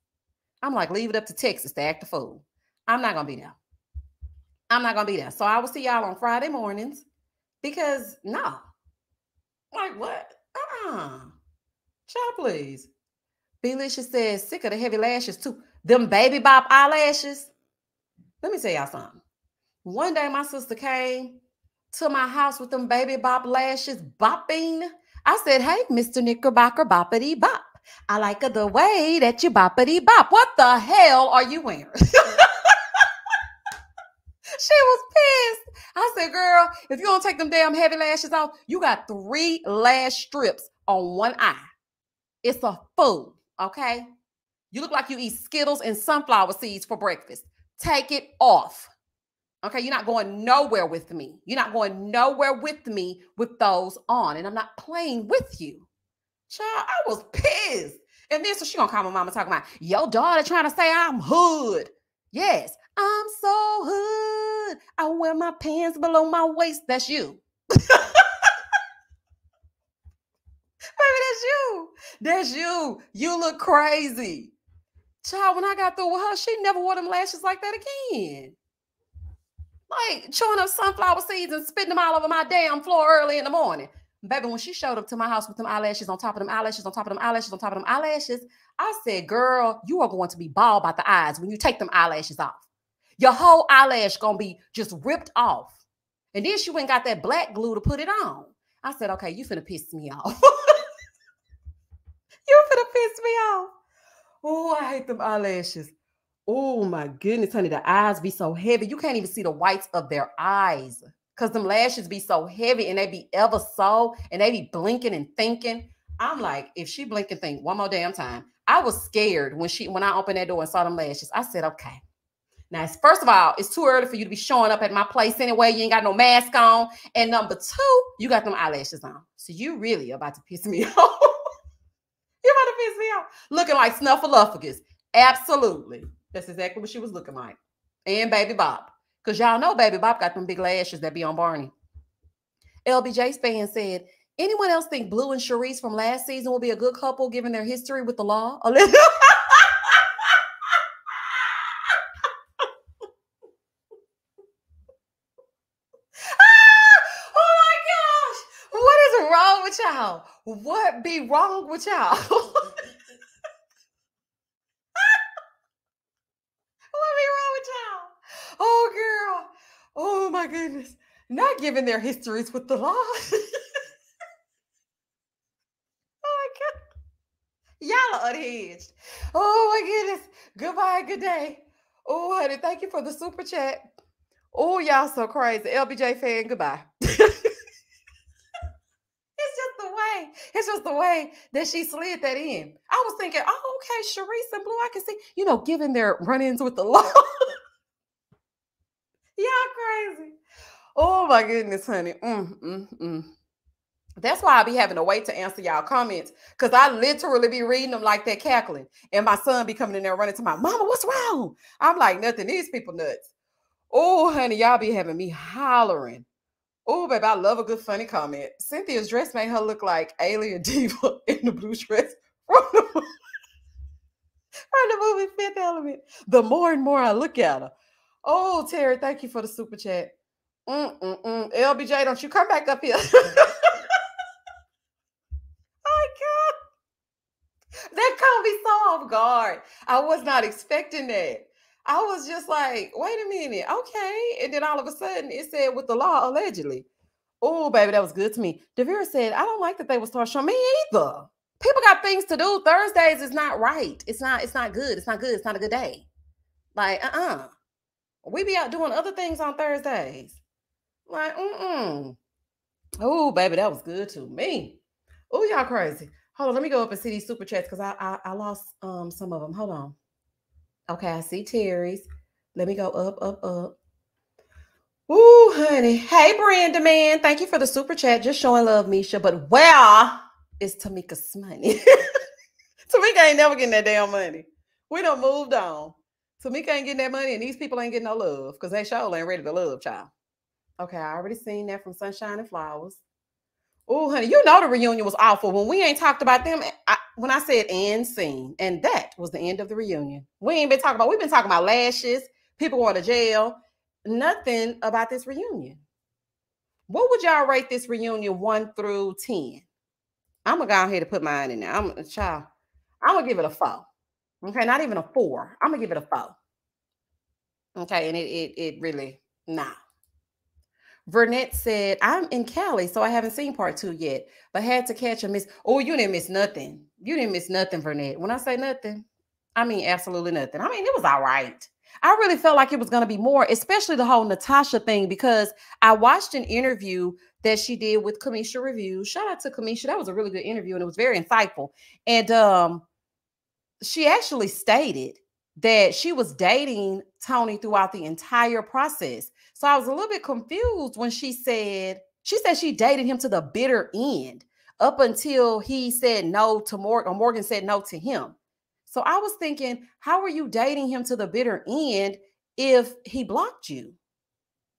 I'm like, leave it up to Texas to act a fool. I'm not going to be there. I'm not going to be there. So I will see y'all on Friday mornings because no. Like what? Child, please. Belicious says, sick of the heavy lashes too. Them baby bop eyelashes. Let me tell y'all something. One day my sister came to my house with them baby bop lashes bopping. I said, hey, Mr. Knickerbocker boppity bop. I like the way that you boppity bop. What the hell are you wearing? She was pissed. I said, girl, if you don't take them damn heavy lashes off, you got 3 lash strips on one eye. It's a fool, okay? You look like you eat Skittles and sunflower seeds for breakfast. Take it off. Okay, you're not going nowhere with me. You're not going nowhere with me with those on. And I'm not playing with you. Child, I was pissed. And then so she gonna call my mama talking about, your daughter trying to say I'm hood. Yes, I'm so hood. I wear my pants below my waist. That's you. Baby, that's you. That's you. You look crazy. Child, when I got through with her, she never wore them lashes like that again. Like chewing up sunflower seeds and spitting them all over my damn floor early in the morning. Baby, when she showed up to my house with them eyelashes on top of them eyelashes, on top of them eyelashes, on top of them eyelashes, I said, girl, you are going to be bald about the eyes when you take them eyelashes off. Your whole eyelash going to be just ripped off. And then she went and got that black glue to put it on. I said, okay, you finna piss me off. You finna piss me off. Oh, I hate them eyelashes. Oh my goodness, honey, the eyes be so heavy. You can't even see the whites of their eyes because them lashes be so heavy and they be ever so, and they be blinking and thinking. I'm like, if she blink and think one more damn time. I was scared when I opened that door and saw them lashes. I said, okay. Now, first of all, it's too early for you to be showing up at my place anyway. You ain't got no mask on. And number 2, you got them eyelashes on. So you really about to piss me off. You about to piss me off. Looking like Snuffleupagus. Absolutely. That's exactly what she was looking like. And Baby Bop. Because y'all know Baby Bop got them big lashes that be on Barney. LBJ Span said, anyone else think Blue and Sharice from last season will be a good couple given their history with the law? Oh my gosh. What is wrong with y'all? What be wrong with y'all? What be wrong with y'all? Oh, girl. Oh, my goodness. Not giving their histories with the law. Oh my God. Y'all are unhinged. Oh my goodness. Goodbye. Good day. Oh, honey, thank you for the super chat. Oh, y'all so crazy. LBJ fan, goodbye. It's just the way that she slid that in. I was thinking, oh, okay, Sharice and Blue, I can see, given their run-ins with the law. Y'all crazy. Oh my goodness, honey. That's why I be having to wait to answer y'all comments, because I literally be reading them like that, cackling. And my son be coming in there running to my mama, what's wrong? I'm like, nothing, these people nuts. Oh, honey, y'all be having me hollering. Oh, baby, I love a good funny comment. Cynthia's dress made her look like Alien Diva in the blue dress from the movie Fifth Element. The more and more I look at her. Oh, Terry, thank you for the super chat. LBJ, don't you come back up here. Oh, my God. That caught me so off guard. I was not expecting that. I was just like, wait a minute. Okay. And then all of a sudden it said with the law, allegedly. Oh, baby, that was good to me. Devira said, I don't like that they will start showing me either. People got things to do. Thursdays is not right. It's not good. It's not good. It's not a good day. Like, we be out doing other things on Thursdays. Like, Oh, baby, that was good to me. Oh, y'all crazy. Hold on, let me go up and see these super chats because I lost some of them. Hold on. Okay, I see Terry's. Let me go up. Ooh, honey. Hey, Brenda, man. Thank you for the super chat. Just showing love, Misha. But where is Tamika's money? Tamika ain't never getting that damn money. We done moved on. Tamika ain't getting that money, and these people ain't getting no love because they sure ain't ready to love, child. Okay, I already seen that from Sunshine and Flowers. Oh, honey, the reunion was awful. When we ain't talked about them, when I said and seen, and that was the end of the reunion. We've been talking about lashes, people going to jail, nothing about this reunion. What would y'all rate this reunion 1 through 10? I'm going to go ahead and put mine in there. I'm going to give it a 4. Okay, not even a 4. I'm going to give it a 4. Okay, and it really, nah. Vernette said, I'm in Cali, so I haven't seen part 2 yet, but had to catch a miss. Oh, you didn't miss nothing. You didn't miss nothing, Vernette. When I say nothing, I mean absolutely nothing. I mean, it was all right. I really felt like it was going to be more, especially the whole Natasha thing, because I watched an interview that she did with Kamisha Review. Shout out to Kamisha. That was a really good interview, and it was very insightful. And she actually stated that she was dating Tony throughout the entire process. So I was a little bit confused when she said she dated him to the bitter end up until he said no to Morgan, or Morgan said no to him. So I was thinking, how are you dating him to the bitter end if he blocked you?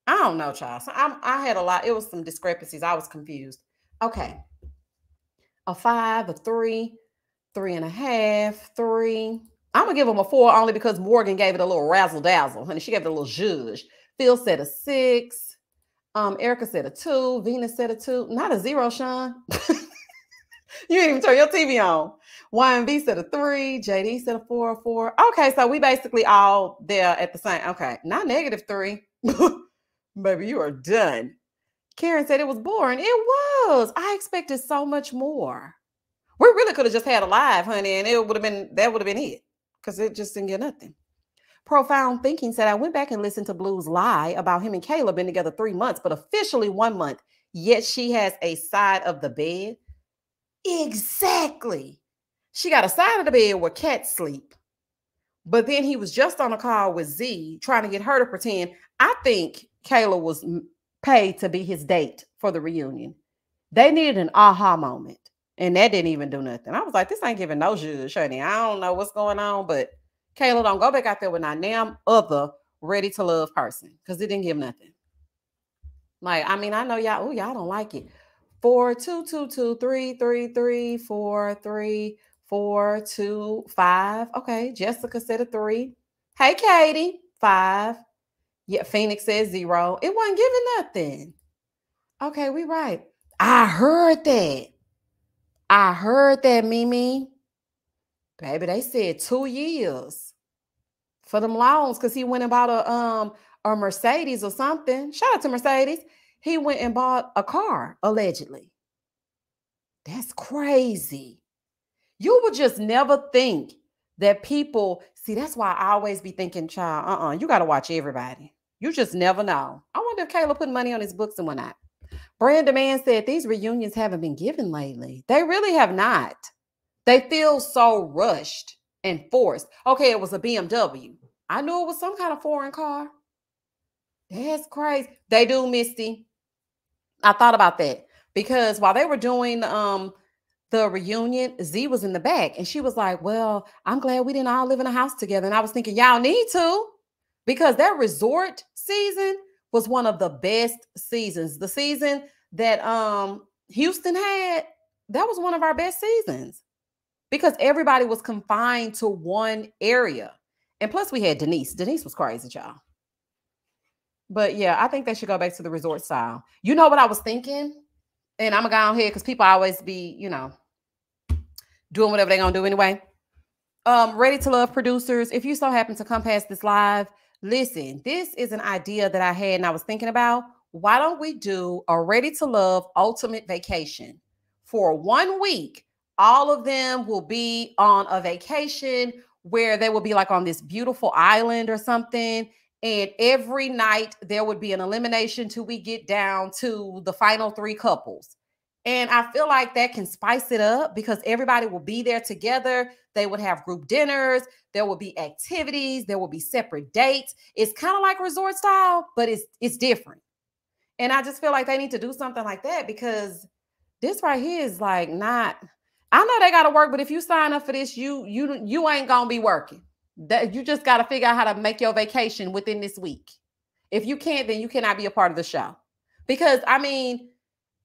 I don't know, child. So I had a lot. It was some discrepancies. I was confused. Okay. A 5, a 3, 3.5, 3. I'm gonna give him a 4 only because Morgan gave it a little razzle dazzle. Honey, she gave it a little zhuzh. Phil said a 6. Erica said a 2. Venus said a 2. Not a 0, Sean. You didn't even turn your TV on. YMB said a 3. JD said a 4, a 4. Okay, so we basically all there at the same. Okay, not -3. Baby, you are done. Karen said it was boring. It was. I expected so much more. We really could have just had a live, honey, and that would have been it. Because it just didn't get nothing. Profound Thinking said, I went back and listened to Blue's lie about him and Kayla been together 3 months, but officially 1 month. Yet she has a side of the bed. Exactly. She got a side of the bed where cats sleep. But then he was just on a call with Z trying to get her to pretend. I think Kayla was paid to be his date for the reunion. They needed an aha moment. And that didn't even do nothing. I was like, this ain't giving no zhuzh, honey. I don't know what's going on, but Kayla, don't go back out there with a damn other ready to love person because it didn't give nothing. Like, I mean, I know y'all don't like it. 4, 2, 2, 2, 3, 3, 3, 4, 3, 4, 2, 5. Okay, Jessica said a 3. Hey, Katie, 5. Yeah, Phoenix says 0. It wasn't giving nothing. Okay, we right. I heard that, Mimi. Baby, they said 2 years for them loans because he went and bought a Mercedes or something. Shout out to Mercedes. he went and bought a car, allegedly. That's crazy. You would just never think that people see. That's why I always be thinking, child, you got to watch everybody. You just never know. I wonder if Caleb put money on his books and whatnot. Brandon Man said these reunions haven't been given lately. They really have not. They feel so rushed and forced. Okay, it was a BMW. I knew it was some kind of foreign car. That's crazy. They do, Misty. I thought about that because while they were doing the reunion, Z was in the back and she was like, well, I'm glad we didn't all live in a house together. And I was thinking, y'all need to, because that resort season was one of the best seasons. The season that Houston had, that was one of our best seasons because everybody was confined to one area. And plus we had Denise. Denise was crazy, y'all. But yeah, I think they should go back to the resort style. You know what I was thinking? And I'm going to go on here because people always be, doing whatever they're going to do anyway. Ready to Love producers, if you so happen to come past this live, listen, this is an idea that I had and I was thinking about. Why don't we do a Ready to Love ultimate vacation for 1 week? All of them will be on a vacation where they will be like on this beautiful island or something. And every night there would be an elimination till we get down to the final 3 couples. And I feel like that can spice it up because everybody will be there together. They would have group dinners. There will be activities. There will be separate dates. It's kind of like resort style, but it's different. And I just feel like they need to do something like that because this right here is like not, I know they got to work, but if you sign up for this, you ain't going to be working. That you just got to figure out how to make your vacation within this week. If you can't, then you cannot be a part of the show. Because I mean,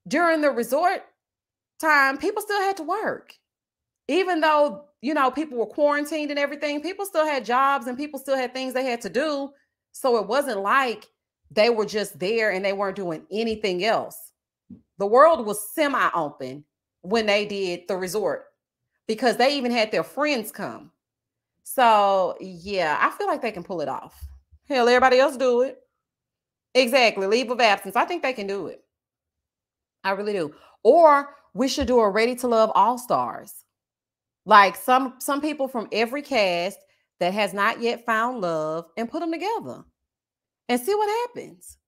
during the resort time, people still had to work. Even though, people were quarantined and everything, people still had jobs and people still had things they had to do. So it wasn't like they were just there and they weren't doing anything else. The world was semi-open when they did the resort because they even had their friends come. So, yeah, I feel like they can pull it off. Hell, everybody else do it. Exactly. Leave of absence. I think they can do it. I really do. Or we should do a Ready to Love All-Stars. Like some people from every cast that has not yet found love and put them together and see what happens.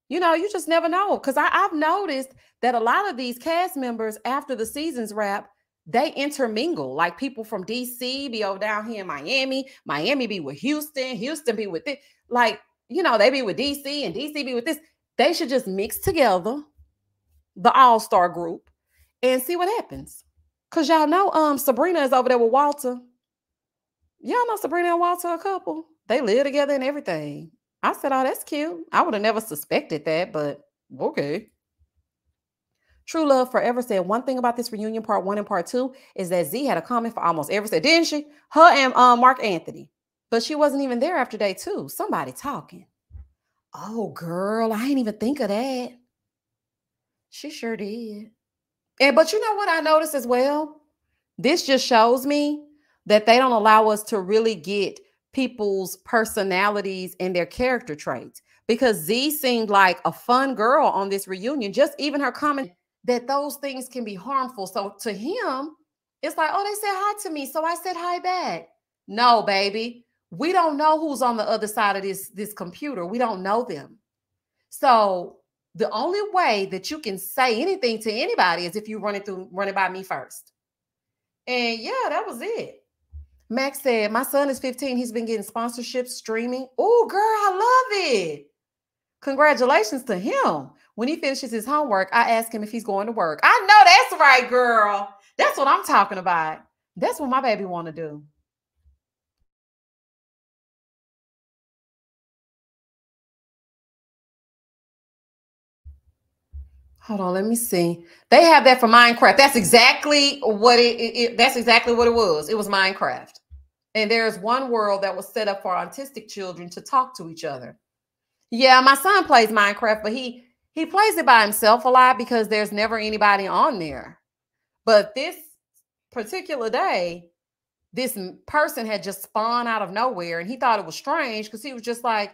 You just never know. Because I've noticed that a lot of these cast members, after the season's wrap, they intermingle. Like people from DC be over down here in Miami. Miami be with Houston. Houston be with this. Like, they be with DC and DC be with this. They should just mix together the all-star group and see what happens. Because y'all know Sabrina is over there with Walter. Y'all know Sabrina and Walter a couple. They live together and everything. I said, oh, that's cute. I would have never suspected that, but okay. True Love Forever said one thing about this reunion part 1 and part 2 is that Z had a comment for almost every set, didn't she? Her and Mark Anthony. But she wasn't even there after day 2. Somebody talking. Oh, girl, I ain't even think of that. She sure did. But you know what I noticed as well? This just shows me that they don't allow us to really get people's personalities and their character traits. Because Z seemed like a fun girl on this reunion. Just even her comment that those things can be harmful. So to him, it's like, oh, they said hi to me, so I said hi back. No, baby. We don't know who's on the other side of this computer. We don't know them. So the only way that you can say anything to anybody is if you run it by me first. And yeah, that was it. Max said, my son is 15. He's been getting sponsorships, streaming. Oh, girl, I love it. Congratulations to him. When he finishes his homework, I ask him if he's going to work. I know that's right, girl. That's what I'm talking about. That's what my baby want to do. Hold on, let me see. They have that for Minecraft. That's exactly what that's exactly what it was. It was Minecraft. And there's one world that was set up for autistic children to talk to each other. Yeah, my son plays Minecraft, but he plays it by himself a lot because there's never anybody on there. But this particular day, this person had just spawned out of nowhere, and he thought it was strange because he was just like,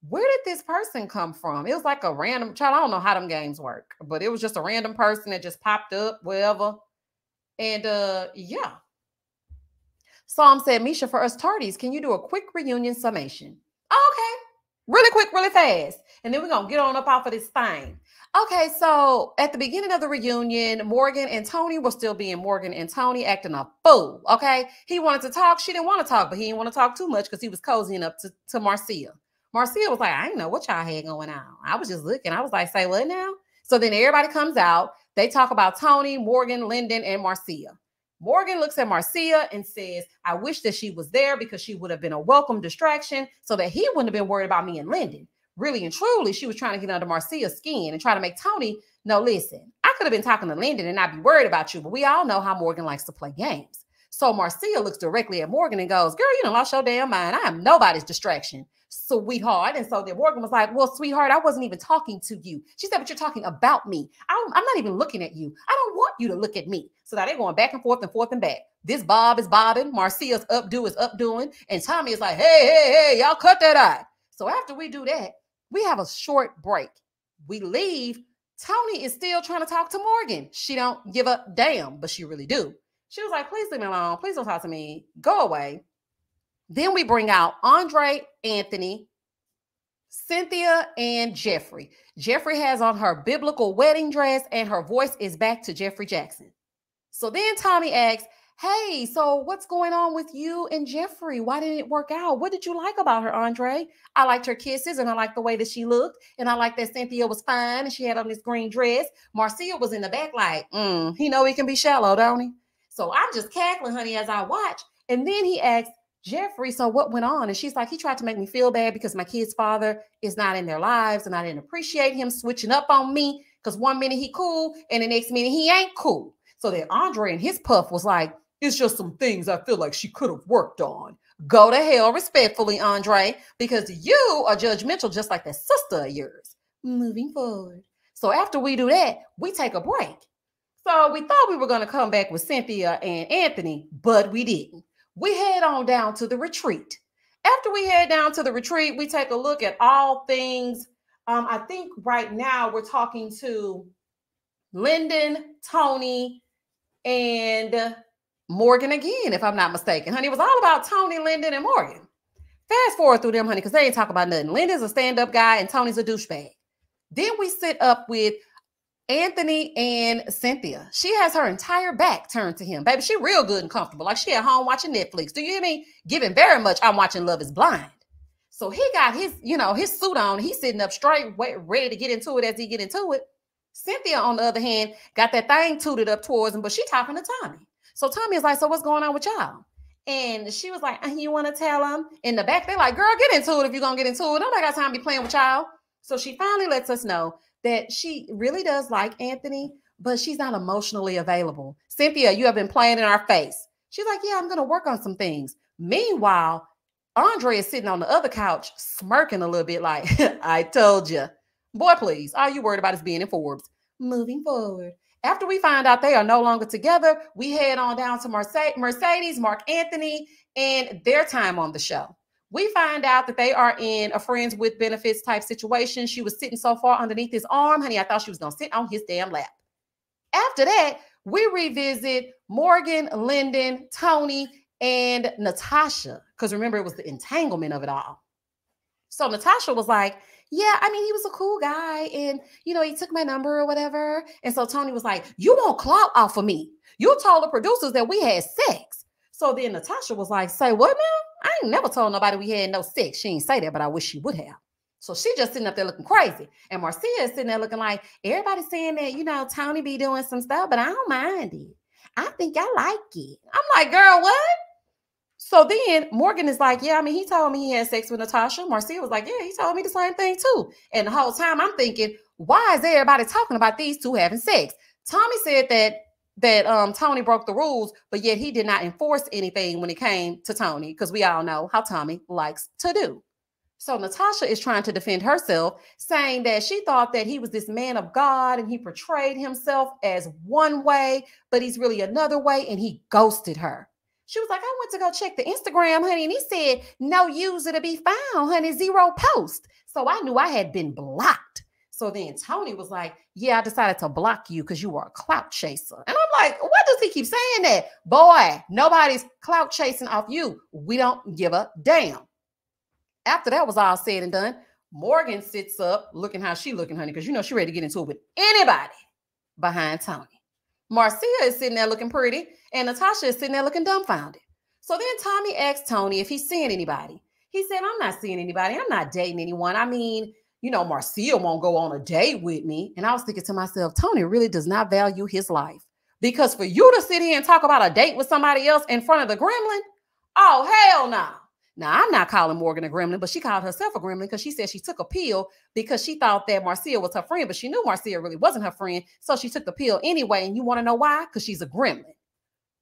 where did this person come from? It was like a random child. I don't know how them games work, but it was just a random person that just popped up, wherever. And yeah. Psalm said, Misha, for us tardies, can you do a quick reunion summation? Oh, okay. Really quick, really fast. And then we're going to get on up off of this thing. Okay, so at the beginning of the reunion, Morgan and Tony were still being Morgan and Tony, acting a fool, okay? He wanted to talk. She didn't want to talk, but he didn't want to talk too much because he was cozying up to Marcia. Marcia was like, I didn't know what y'all had going on. I was just looking. I was like, say what now? So then everybody comes out. They talk about Tony, Morgan, Lyndon, and Marcia. Morgan looks at Marcia and says, I wish that she was there because she would have been a welcome distraction so that he wouldn't have been worried about me and Lyndon. Really and truly, she was trying to get under Marcia's skin and try to make Tony, no, listen, I could have been talking to Lyndon and not be worried about you, but we all know how Morgan likes to play games. So Marcia looks directly at Morgan and goes, girl, you done lost your damn mind. I am nobody's distraction, sweetheart. And so then Morgan was like, well, sweetheart, I wasn't even talking to you. She said, but you're talking about me. I'm not even looking at you. I don't want you to look at me. So now they're going back and forth and back. This Bob is bobbing. Marcia's updo is updoing. And Tommy is like, hey, y'all cut that out. So after we do that, we have a short break. We leave. Tony is still trying to talk to Morgan. She don't give a damn, but she really do. She was like, please leave me alone. Please don't talk to me. Go away. Then we bring out Andre, Anthony, Cynthia, and Jeffrey. Jeffrey has on her biblical wedding dress and her voice is back to Jeffrey Jackson. So then Tommy asks, hey, so what's going on with you and Jeffrey? Why didn't it work out? What did you like about her, Andre? I liked her kisses and I liked the way that she looked. And I liked that Cynthia was fine and she had on this green dress. Marcia was in the back like, he know he can be shallow, don't he? So I'm just cackling, honey, as I watch. And then he asks, Jeffrey, so what went on? And she's like, he tried to make me feel bad because my kid's father is not in their lives and I didn't appreciate him switching up on me because one minute he cool and the next minute he ain't cool. So then Andre and his puff was like, it's just some things I feel like she could have worked on. Go to hell respectfully, Andre, because you are judgmental just like that sister of yours. Moving forward. So after we do that, we take a break. So we thought we were going to come back with Cynthia and Anthony, but we didn't. We head on down to the retreat. After we head down to the retreat, we take a look at all things. I think right now we're talking to Lyndon, Tony, and Morgan again, if I'm not mistaken. Honey, it was all about Tony, Lyndon, and Morgan. Fast forward through them, honey, because they ain't talk about nothing. Lyndon's a stand-up guy and Tony's a douchebag. Then we sit up with Anthony and Cynthia. She has her entire back turned to him. Baby, she real good and comfortable. Like she at home watching Netflix. Do you hear me? Giving very much, I'm watching Love is Blind. So he got his, his suit on. He's sitting up straight, ready to get into it as he get into it. Cynthia, on the other hand, got that thing tooted up towards him, but she talking to Tommy. So Tommy is like, so what's going on with y'all? And she was like, you want to tell him? In the back, they're like, girl, get into it if you're going to get into it. Nobody got time to be playing with y'all. So she finally lets us know that she really does like Anthony, but she's not emotionally available. Cynthia, you have been playing in our face. She's like, yeah, I'm going to work on some things. Meanwhile, Andre is sitting on the other couch, smirking a little bit like, I told you. Boy, please, all you worried about is being in Forbes. Moving forward. After we find out they are no longer together, we head on down to Mercedes, Mark Anthony, and their time on the show. We find out that they are in a friends with benefits type situation. She was sitting so far underneath his arm, honey, I thought she was going to sit on his damn lap. After that, we revisit Morgan, Lyndon, Tony, and Natasha, because remember, it was the entanglement of it all. So Natasha was like, yeah, I mean, he was a cool guy and, he took my number or whatever. And so Tony was like, you won't clout off of me. You told the producers that we had sex. So then Natasha was like, say what now? I ain't never told nobody we had no sex. She ain't say that, but I wish she would have. So she just sitting up there looking crazy. And Marcia is sitting there looking like, everybody's saying that, Tony be doing some stuff, but I don't mind it. I think I like it. I'm like, girl, what? So then Morgan is like, yeah, I mean, he told me he had sex with Natasha. Marcia was like, yeah, he told me the same thing too. And the whole time I'm thinking, why is everybody talking about these two having sex? Tommy said that Tony broke the rules, but yet he did not enforce anything when it came to Tony, because we all know how Tommy likes to do. So Natasha is trying to defend herself, saying that she thought that he was this man of God and he portrayed himself as one way, but he's really another way, and he ghosted her. She was like, I went to go check the Instagram, honey, and he said, no user to be found, honey, 0 post. So I knew I had been blocked. So then Tony was like, yeah, I decided to block you because you were a clout chaser. And I'm like, what does he keep saying that? Boy, nobody's clout chasing off you. We don't give a damn. After that was all said and done, Morgan sits up looking how she looking, honey, because you know she ready to get into it with anybody behind Tony. Marcia is sitting there looking pretty, and Natasha is sitting there looking dumbfounded. So then Tommy asked Tony if he's seeing anybody. He said, I'm not seeing anybody. I'm not dating anyone. I mean, you know, Marcia won't go on a date with me. And I was thinking to myself, Tony really does not value his life. Because for you to sit here and talk about a date with somebody else in front of the gremlin, oh, hell no. Now, I'm not calling Morgan a gremlin, but she called herself a gremlin because she said she took a pill because she thought that Marcia was her friend, but she knew Marcia really wasn't her friend. So she took the pill anyway. And you want to know why? Because she's a gremlin.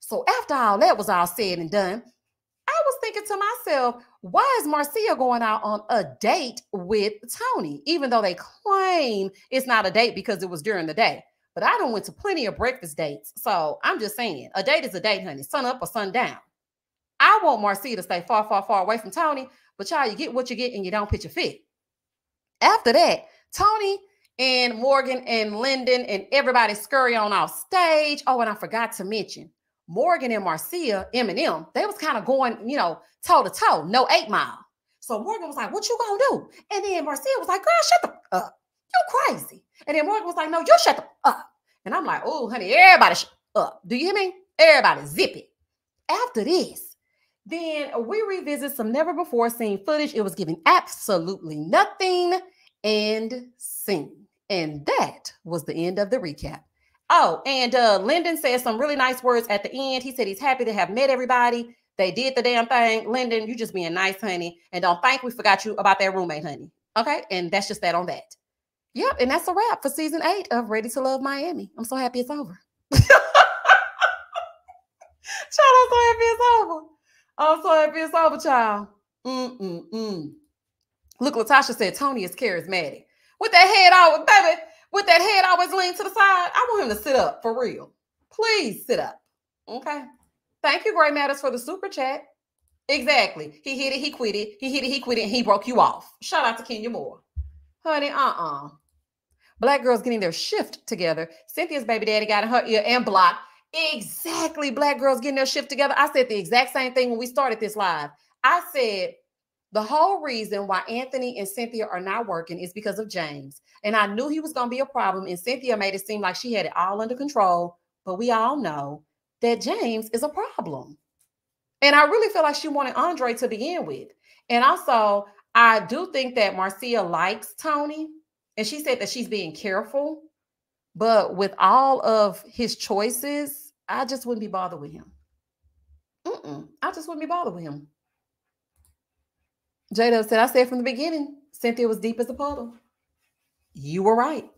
So after all that was all said and done, I was thinking to myself, why is Marcia going out on a date with Tony, even though they claim it's not a date because it was during the day? But I done went to plenty of breakfast dates. So I'm just saying, a date is a date, honey, sun up or sun down. I want Marcia to stay far, far, far away from Tony, but y'all, you get what you get and you don't pitch a fit. After that, Tony and Morgan and Lyndon and everybody scurry on off stage. Oh, and I forgot to mention, Morgan and Marcia, Eminem, they was kind of going, you know, toe to toe, no 8 Mile. So Morgan was like, what you gonna do? And then Marcia was like, girl, shut the up. You crazy. And then Morgan was like, no, you shut the up. And I'm like, oh, honey, everybody shut up. Do you hear me? Everybody zip it. After this, then we revisit some never before seen footage. It was giving absolutely nothing and seen. And that was the end of the recap. Oh, and Lyndon said some really nice words at the end. He said he's happy to have met everybody. They did the damn thing. Lyndon, you just being nice, honey. And don't think we forgot you about that roommate, honey. Okay? And that's just that on that. Yep, and that's a wrap for season 8 of Ready to Love Miami. I'm so happy it's over. Child, I'm so happy it's over. I'm so happy it's over, child. Look, Latasha said Tony is charismatic. With that head always, baby, with that head always leaned to the side, I want him to sit up for real. Please sit up. Okay. Thank you, Gray Matters, for the super chat. Exactly. He hit it, he quit it. He hit it, he quit it, and he broke you off. Shout out to Kenya Moore. Honey, Black girls getting their shift together. Cynthia's baby daddy got in her ear and blocked. Exactly. Black girls getting their shift together. I said the exact same thing when we started this live. I said the whole reason why Anthony and Cynthia are not working is because of James. And I knew he was going to be a problem. And Cynthia made it seem like she had it all under control. But we all know that James is a problem. And I really feel like she wanted Andre to begin with. And also, I do think that Marcia likes Tony. And she said that she's being careful. But with all of his choices, I just wouldn't be bothered with him. I just wouldn't be bothered with him. Jada said, I said from the beginning, Cynthia was deep as a puddle. You were right.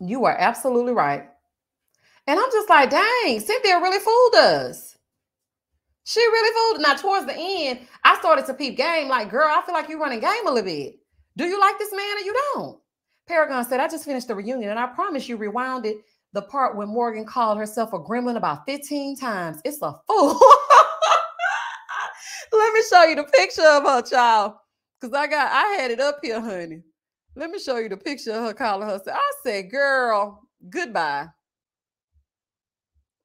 You are absolutely right. And I'm just like, dang, Cynthia really fooled us. She really fooled. Now, towards the end, I started to peep game. Like, girl, I feel like you're running game a little bit. Do you like this man or you don't? Paragon said, I just finished the reunion and I promise you rewounded the part when Morgan called herself a gremlin about 15 times. It's a fool. Let me show you the picture of her, child. Because I had it up here, honey. Let me show you the picture of her calling herself. I said, girl, goodbye.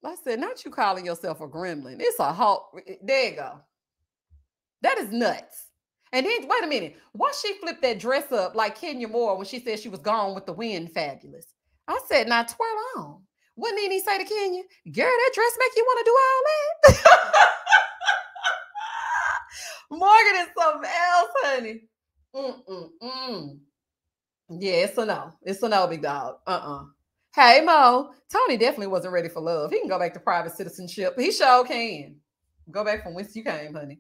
I said, not you calling yourself a gremlin. It's a hawk. There you go. That is nuts. And then, wait a minute. Why she flipped that dress up like Kenya Moore when she said she was gone with the wind fabulous? I said, now twirl on. Wouldn't he say to Kenya, girl, that dress make you want to do all that? Morgan is something else, honey. Yeah, it's a no. It's a no, big dog. Hey, Mo. Tony definitely wasn't ready for love. He can go back to private citizenship. He sure can. Go back from whence you came, honey.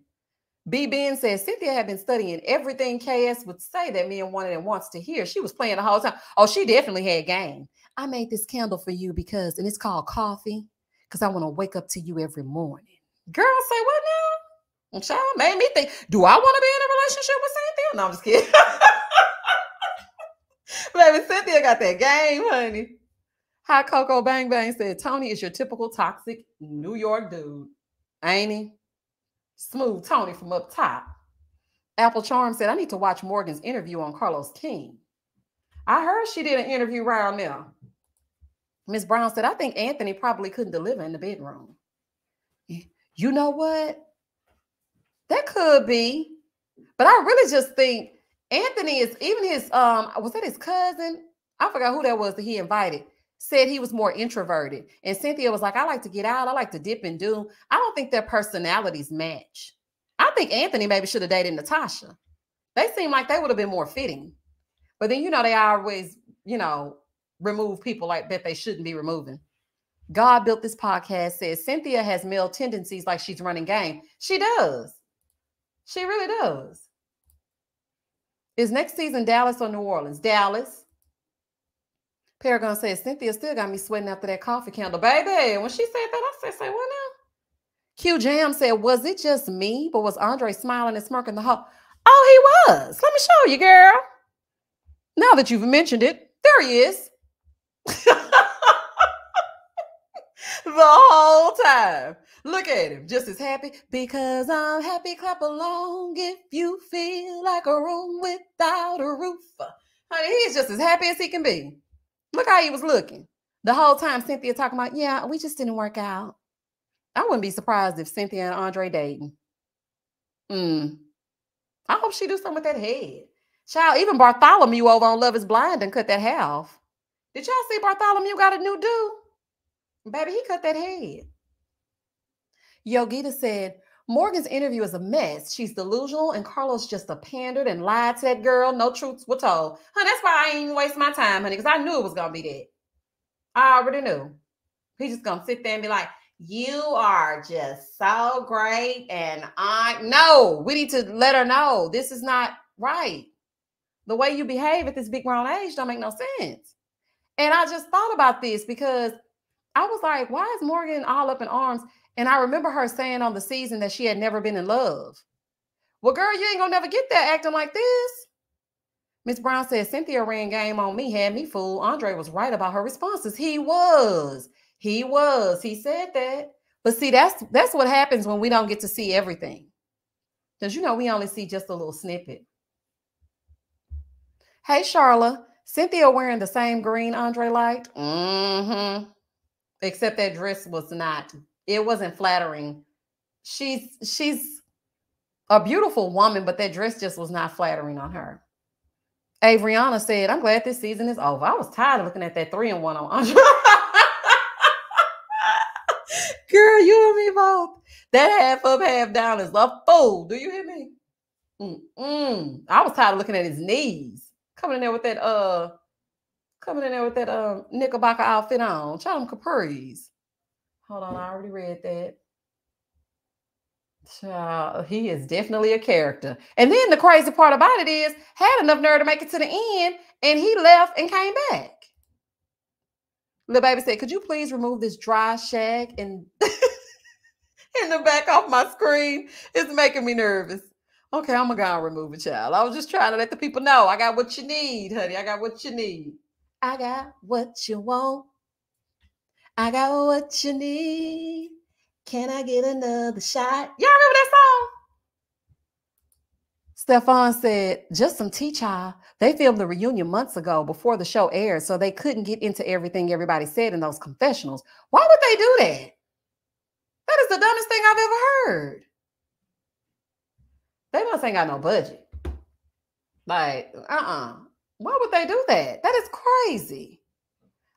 B. Ben says, Cynthia had been studying everything KS would say that men wanted and wants to hear. She was playing the whole time. Oh, she definitely had game. I made this candle for you because, and it's called coffee, because I want to wake up to you every morning. Girl, say what now? Child made me think, do I want to be in a relationship with Cynthia? No, I'm just kidding. Baby, Cynthia got that game, honey. Hot Cocoa Bang Bang said, Tony is your typical toxic New York dude. Ain't he? Smooth Tony from up top. Apple Charm said, I need to watch Morgan's interview on Carlos King. I heard she did an interview around now. Miss Brown said, I think Anthony probably couldn't deliver in the bedroom. You know what? That could be. But I really just think Anthony is, even his, was that his cousin? I forgot who that was that he invited. Said he was more introverted. And Cynthia was like, I like to get out. I like to dip and do. I don't think their personalities match. I think Anthony maybe should have dated Natasha. They seem like they would have been more fitting. But then, they always, remove people like that they shouldn't be removing. God Built This Podcast says Cynthia has male tendencies like she's running game. She does. She really does. Is next season Dallas or New Orleans? Dallas. Paragon says Cynthia still got me sweating after that coffee candle. Baby, when she said that, I said, say what now? Q Jam said, was it just me? But was Andre smiling and smirking the whole? Oh, he was. Let me show you, girl. Now that you've mentioned it, there he is. The whole time. Look at him, just as happy. Because I'm happy, clap along if you feel like a room without a roof. Honey, he's just as happy as he can be. Look how he was looking. The whole time Cynthia talking about, yeah, we just didn't work out. I wouldn't be surprised if Cynthia and Andre dating. I hope she do something with that head. Child, even Bartholomew over on Love is Blind and cut that hair off. Did y'all see Bartholomew got a new do? Baby, he cut that head. Yogita said, Morgan's interview is a mess. She's delusional and Carlos just a pandered and lied to that girl. No truths were told. Honey, that's why I ain't even waste my time, honey, because I knew it was going to be that. I already knew. He's just going to sit there and be like, you are just so great. And no, we need to let her know this is not right. The way you behave at this big grown age don't make no sense. And I just thought about this because I was like, why is Morgan all up in arms? And I remember her saying on the season that she had never been in love. Well, girl, you ain't gonna never get there acting like this. Miss Brown said, Cynthia ran game on me, had me fooled. Andre was right about her responses. He was. He said that. But see, that's what happens when we don't get to see everything. Because, we only see just a little snippet. Hey, Charla. Cynthia wearing the same green Andre liked? Except that dress was not. It wasn't flattering. She's a beautiful woman, but that dress just was not flattering on her. Avriana said, I'm glad this season is over. I was tired of looking at that 3-in-1 on Andre. Girl, you and me both. That half up, half down is a fool. Do you hear me? I was tired of looking at his knees. Coming in there with that Knickerbocker outfit on. Tell them capris. Hold on, I already read that. Child, he is definitely a character. And then the crazy part about it is, had enough nerve to make it to the end, and he left and came back. Lil Baby said, could you please remove this dry shag in the back off my screen? It's making me nervous. Okay, I'm going to remove it, child. I was just trying to let the people know I got what you need, honey. I got what you need. I got what you want. I got what you need. Can I get another shot? Y'all remember that song? Stefan said, just some tea, child. They filmed the reunion months ago before the show aired, so they couldn't get into everything everybody said in those confessionals. Why would they do that? That is the dumbest thing I've ever heard. They must ain't got no budget. Like, Why would they do that? That is crazy.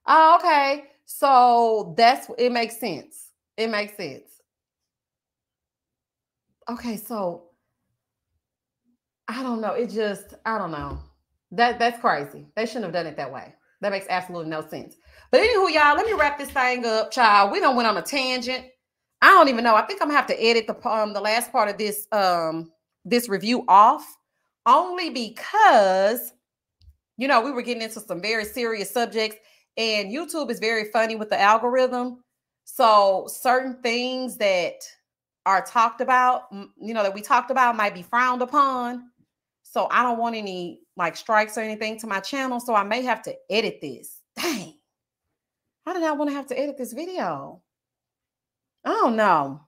Oh, okay. So it makes sense. It makes sense. Okay, so I don't know. I don't know. That's crazy. They shouldn't have done it that way. That makes absolutely no sense. But anywho, y'all, let me wrap this thing up, child. We done went on a tangent. I don't even know. I think I'm gonna have to edit the last part of this this review off, only because we were getting into some very serious subjects, and YouTube is very funny with the algorithm. So certain things that are talked about, that we talked about might be frowned upon. So I don't want any strikes or anything to my channel. So I may have to edit this. Dang. Why did I want to have to edit this video? I don't know.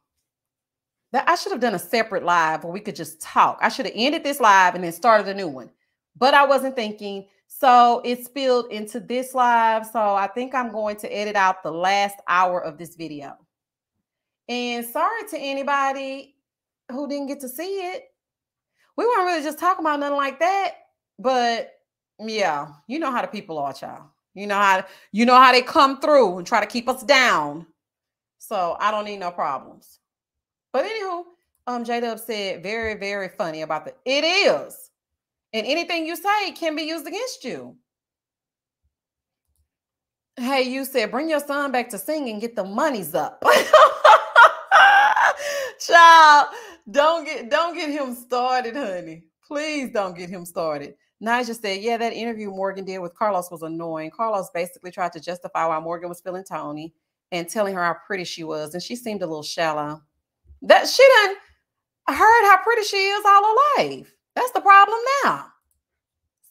That I should have done a separate live where we could just talk. I should have ended this live and then started a new one. But I wasn't thinking. So it spilled into this live. So I think I'm going to edit out the last hour of this video. And sorry to anybody who didn't get to see it. We weren't really just talking about nothing like that. But yeah, you know how the people are, child. You know how they come through and try to keep us down. So I don't need no problems. But anywho, J-Dub said very, very funny about the. It is. And anything you say can be used against you. Hey, you said bring your son back to sing and get the monies up. Child, don't get him started, honey. Please don't get him started. Nigel said, yeah, that interview Morgan did with Carlos was annoying. Carlos basically tried to justify why Morgan was feeling Tony and telling her how pretty she was. And she seemed a little shallow. That she done heard how pretty she is all her life. That's the problem now.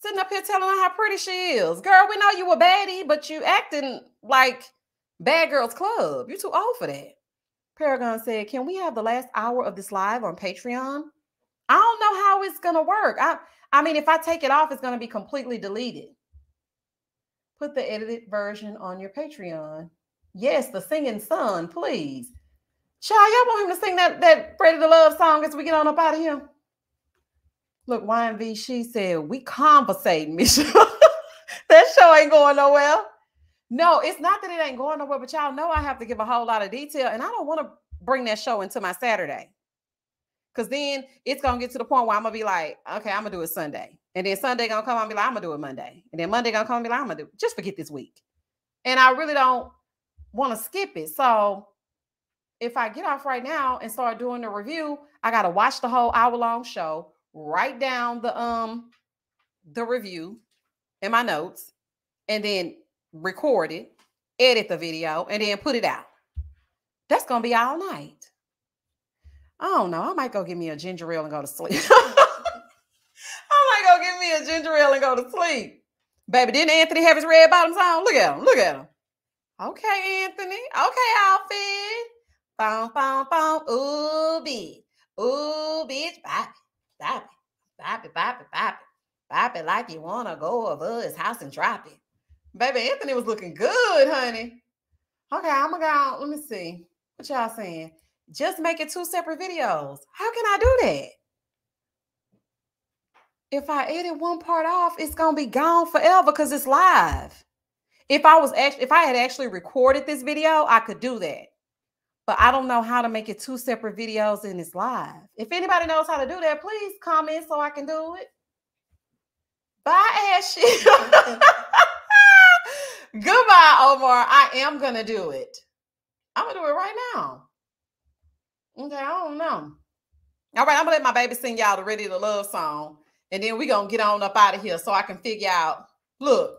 Sitting up here telling her how pretty she is. Girl, we know you a baddie, but you acting like Bad Girls Club. You too old for that. Paragon said, can we have the last hour of this live on Patreon? I don't know how it's going to work. I mean, if I take it off, it's going to be completely deleted. Put the edited version on your Patreon. Yes, the singing son, please. Child, y'all want him to sing that Ready to Love song as we get on up out of here? Look, YMV, she said, we conversating, Misha. That show ain't going nowhere. No, it's not that it ain't going nowhere, but y'all know I have to give a whole lot of detail, and I don't want to bring that show into my Saturday. Because then it's going to get to the point where I'm going to be like, okay, I'm going to do it Sunday. And then Sunday going to come and be like, I'm going to do it Monday. And then Monday going to come and be like, I'm going to do it. Just forget this week. And I really don't want to skip it. So if I get off right now and start doing the review, I got to watch the whole hour-long show, write down the review in my notes, and then record it, edit the video, and then put it out. That's going to be all night. I don't know. I might go get me a ginger ale and go to sleep. I might go get me a ginger ale and go to sleep. Baby, didn't Anthony have his red bottoms on? Look at him. Look at him. Okay, Anthony. Okay, outfit. Boom, boom, boom. Ooh, bitch. Ooh, bitch. Bop it. Stop it. Bop it, bop it, bop it. Bop it like you want to go over his house and drop it. Baby, Anthony was looking good, honey. Okay, I'm going to go. Let me see. What y'all saying? Just make it 2 separate videos. How can I do that? If I edit one part off, it's going to be gone forever because it's live. If I had actually recorded this video, I could do that. But I don't know how to make it 2 separate videos and it's live. If anybody knows how to do that, please comment so I can do it. Bye, Ashley. Goodbye, Omar. I am going to do it. I'm going to do it right now. Okay, I don't know. All right, I'm going to let my baby sing y'all the Ready to Love song. And then we're going to get on up out of here so I can figure out. Look,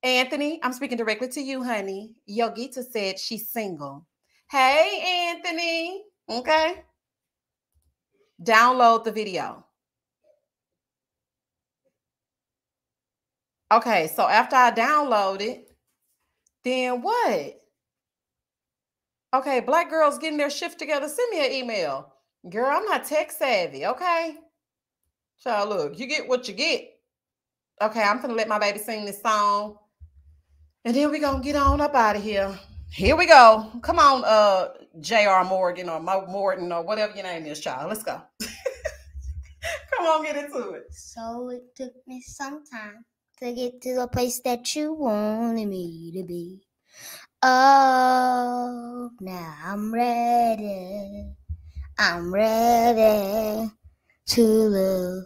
Anthony, I'm speaking directly to you, honey. Yogita said she's single. Hey, Anthony. Okay. Download the video. Okay, so after I download it, then what? Okay, black girls getting their shift together. Send me an email. Girl, I'm not tech savvy, okay? So look, you get what you get. Okay, I'm going to let my baby sing this song. And then we're going to get on up out of here. Here we go. Come on, J.R. Morgan or Mo Morton or whatever your name is, child. Let's go. Come on, get into it. So it took me some time to get to the place that you wanted me to be. Oh, now I'm ready. I'm ready to love.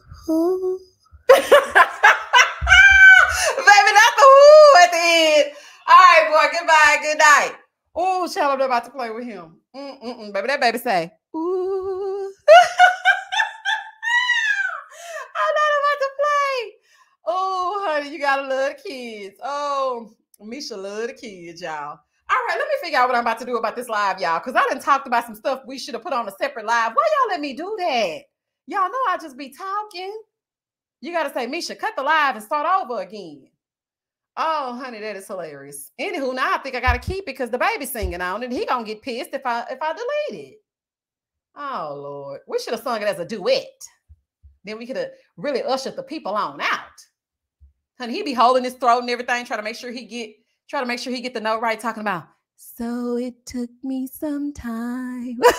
Baby, not the woo at the end. All right, boy. Goodbye. Good night. Ooh, child, I'm about to play with him. Baby, that baby say, ooh. I'm not about to play. Oh, honey, you gotta love the kids. Oh, Misha love the kids, y'all. All right, let me figure out what I'm about to do about this live, y'all, because I done talked about some stuff we should have put on a separate live. Why y'all let me do that? Y'all know I just be talking. You got to say, Misha, cut the live and start over again. Oh, honey, that is hilarious. Anywho, now I think I gotta keep it because the baby's singing on it. And he gonna get pissed if I delete it. Oh Lord, we should have sung it as a duet. Then we could have really ushered the people on out. Honey, he be holding his throat and everything, trying to make sure he get the note right. Talking about. So it took me some time. My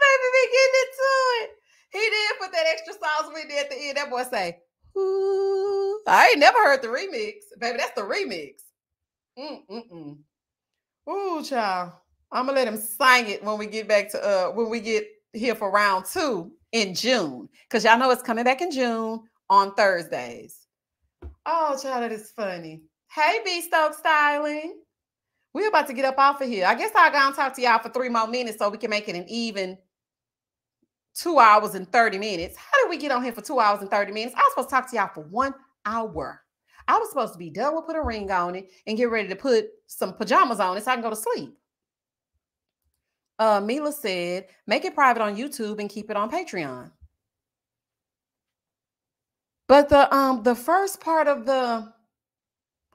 baby be getting into it. He did put that extra sauce with it at the end. That boy say, ooh. I ain't never heard the remix. Baby, that's the remix. Ooh, child. I'm gonna let him sing it when we get back to when we get here for round 2 in June. Because y'all know it's coming back in June on Thursdays. Oh, child, that is funny. Hey, B Stoke Styling. We're about to get up off of here. I guess I'll go and talk to y'all for 3 more minutes so we can make it an even 2 hours and 30 minutes. How did we get on here for 2 hours and 30 minutes? I was supposed to talk to y'all for 1 hour. I was supposed to be done with put a ring on it and get ready to put some pajamas on it so I can go to sleep. Mila said, make it private on YouTube and keep it on Patreon. But the first part of the,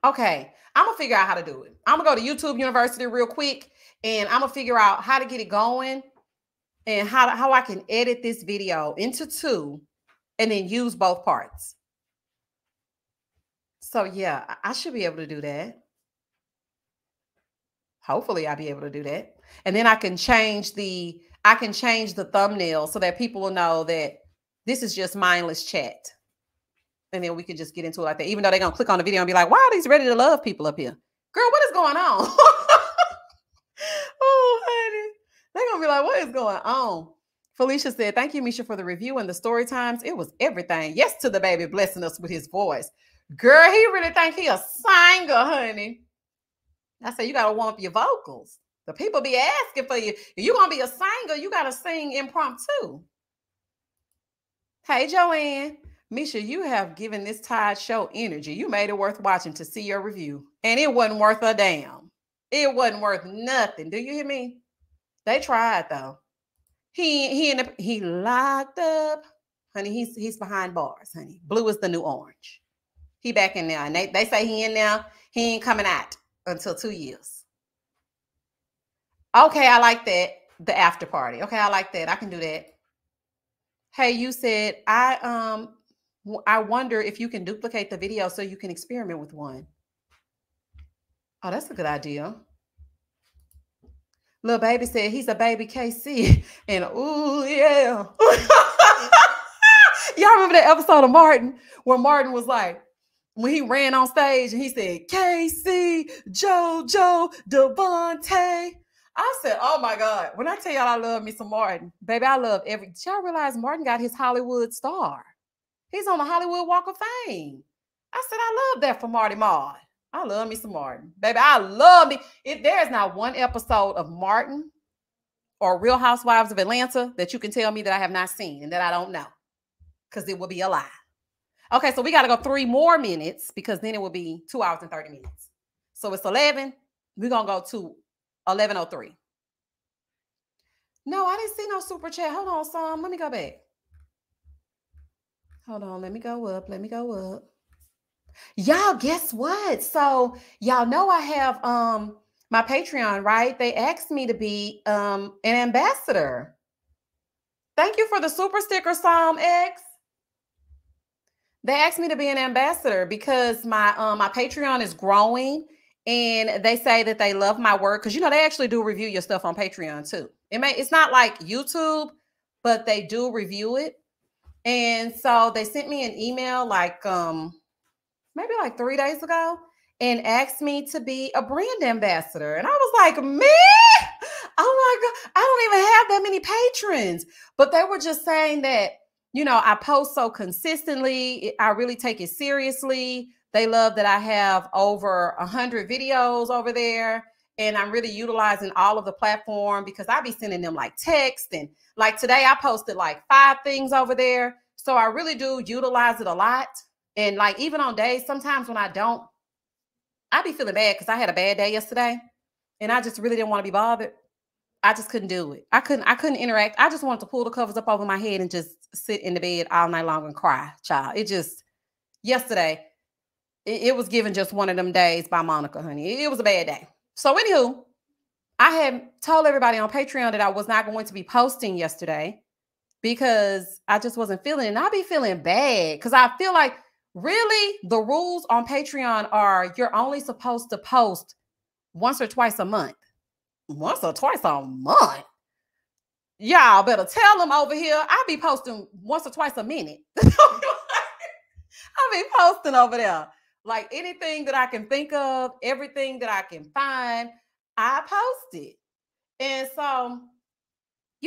okay, I'm gonna figure out how to do it. I'm gonna go to YouTube University real quick and I'm gonna figure out how to get it going and how I can edit this video into 2 and then use both parts. So yeah, I should be able to do that. Hopefully I'll be able to do that. And then I can change the thumbnail so that people will know that this is just mindless chat. And then we can just get into it like that. Even though they're going to click on the video and be like, why are these ready to love people up here? Girl, what is going on? Oh, honey. They're going to be like, what is going on? Felicia said, thank you, Misha, for the review and the story times. It was everything. Yes to the baby blessing us with his voice. Girl, he really think he a singer, honey. I said, you got to warm up your vocals. The people be asking for you. If you're going to be a singer, you got to sing impromptu. Hey, Joanne. Misha, you have given this Tide show energy. You made it worth watching to see your review. And it wasn't worth a damn. It wasn't worth nothing. Do you hear me? They tried, though. He locked up. Honey, he's behind bars, honey. Blue is the new orange. He back in there. And they say he in there. He ain't coming out until 2 years. Okay, I like that. The after party. Okay, I like that. I can do that. Hey, you said, I wonder if you can duplicate the video so you can experiment with one. Oh, that's a good idea. Little baby said he's a baby KC. And ooh, yeah. Y'all remember that episode of Martin where Martin was like, when he ran on stage and he said, KC, JoJo, Devontae. I said, oh my God. When I tell y'all I love me some Martin, baby, I love every. Did y'all realize Martin got his Hollywood star? He's on the Hollywood Walk of Fame. I said, I love that for Marty Maud. I love me some Martin. Baby, I love me. If there is not one episode of Martin or Real Housewives of Atlanta that you can tell me that I have not seen and that I don't know, because it will be a lie. Okay, so we got to go 3 more minutes because then it will be 2 hours and 30 minutes. So it's 11. We're going to go to 11:03. No, I didn't see no super chat. Hold on, Sam. Let me go back. Hold on. Let me go up. Y'all, guess what? So y'all know I have my Patreon, right? They asked me to be an ambassador. Thank you for the super sticker, Psalm X. They asked me to be an ambassador because my Patreon is growing, and they say that they love my work because they actually do review your stuff on Patreon too. It's not like YouTube, but they do review it. And so they sent me an email like maybe like 3 days ago and asked me to be a brand ambassador. And I was like, me? Oh my God, I don't even have that many patrons. But they were just saying that, I post so consistently. I really take it seriously. They love that I have over 100 videos over there. And I'm really utilizing all of the platform because I be sending them like text. And like today I posted like 5 things over there. So I really do utilize it a lot. And like even on days, sometimes when I don't, I be feeling bad because I had a bad day yesterday and I just really didn't want to be bothered. I just couldn't do it. I couldn't interact. I just wanted to pull the covers up over my head and just sit in the bed all night long and cry, child. It just, yesterday, it was given just one of them days by Monica, honey. It was a bad day. So anywho, I had told everybody on Patreon that I was not going to be posting yesterday because I just wasn't feeling it. And I be feeling bad because I feel like really the rules on Patreon are you're only supposed to post once or twice a month. Once or twice a month? Y'all better tell them over here. I be posting once or twice a minute. I be posting over there. Like anything that I can think of, everything that I can find, I post it. And so,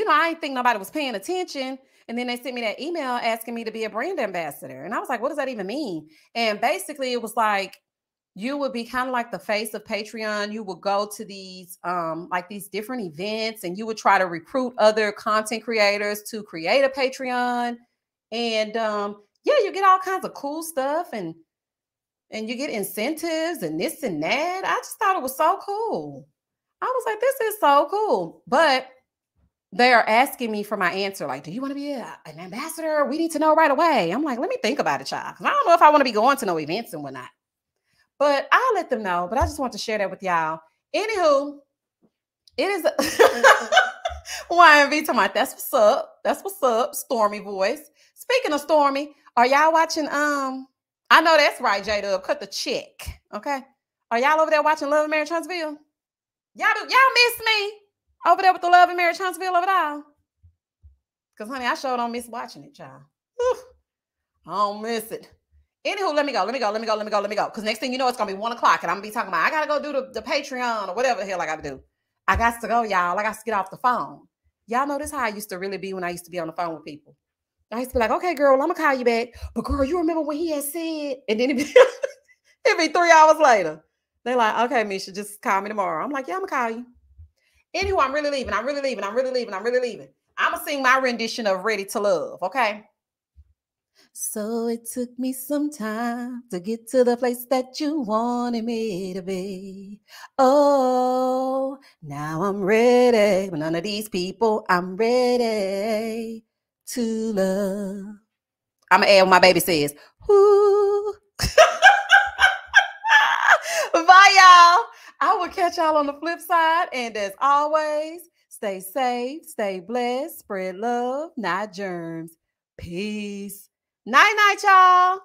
I didn't think nobody was paying attention. And then they sent me that email asking me to be a brand ambassador. And I was like, what does that even mean? And basically it was like, you would be kind of like the face of Patreon. You would go to these like these different events and you would try to recruit other content creators to create a Patreon. And yeah, you get all kinds of cool stuff and you get incentives and this and that. I just thought it was so cool. I was like, this is so cool. But they are asking me for my answer. Like, do you want to be an ambassador? We need to know right away. I'm like, let me think about it, child. Because I don't know if I want to be going to no events and whatnot. But I'll let them know. But I just want to share that with y'all. Anywho, it is YMV talking about that's what's up. That's what's up. Stormy voice. Speaking of Stormy, are y'all watching? I know that's right, J-Dub. Cut the check. Okay. Are y'all over there watching Love and Marriage Huntsville? Y'all miss me over there with the Love and Marriage Huntsville over there? Because, honey, I sure don't miss watching it, child. Whew. I don't miss it. Anywho, let me go. Because next thing you know, it's going to be 1 o'clock and I'm going to be talking about, I got to go do the Patreon or whatever the hell I got to do. I got to go, y'all. I got to get off the phone. Y'all know this how I used to really be when I used to be on the phone with people. I used to be like, okay, girl, I'm going to call you back. But, girl, you remember when he had said, and then it'd be 3 hours later. They're like, okay, Misha, just call me tomorrow. I'm like, yeah, I'm going to call you. Anywho, I'm really leaving. I'm going to sing my rendition of Ready to Love, okay? So it took me some time to get to the place that you wanted me to be. Oh, now I'm ready. But none of these people, I'm ready to love. I'm going to add what my baby says. Whoo. Bye, y'all. I will catch y'all on the flip side. And as always, stay safe, stay blessed, spread love, not germs. Peace. Night, y'all.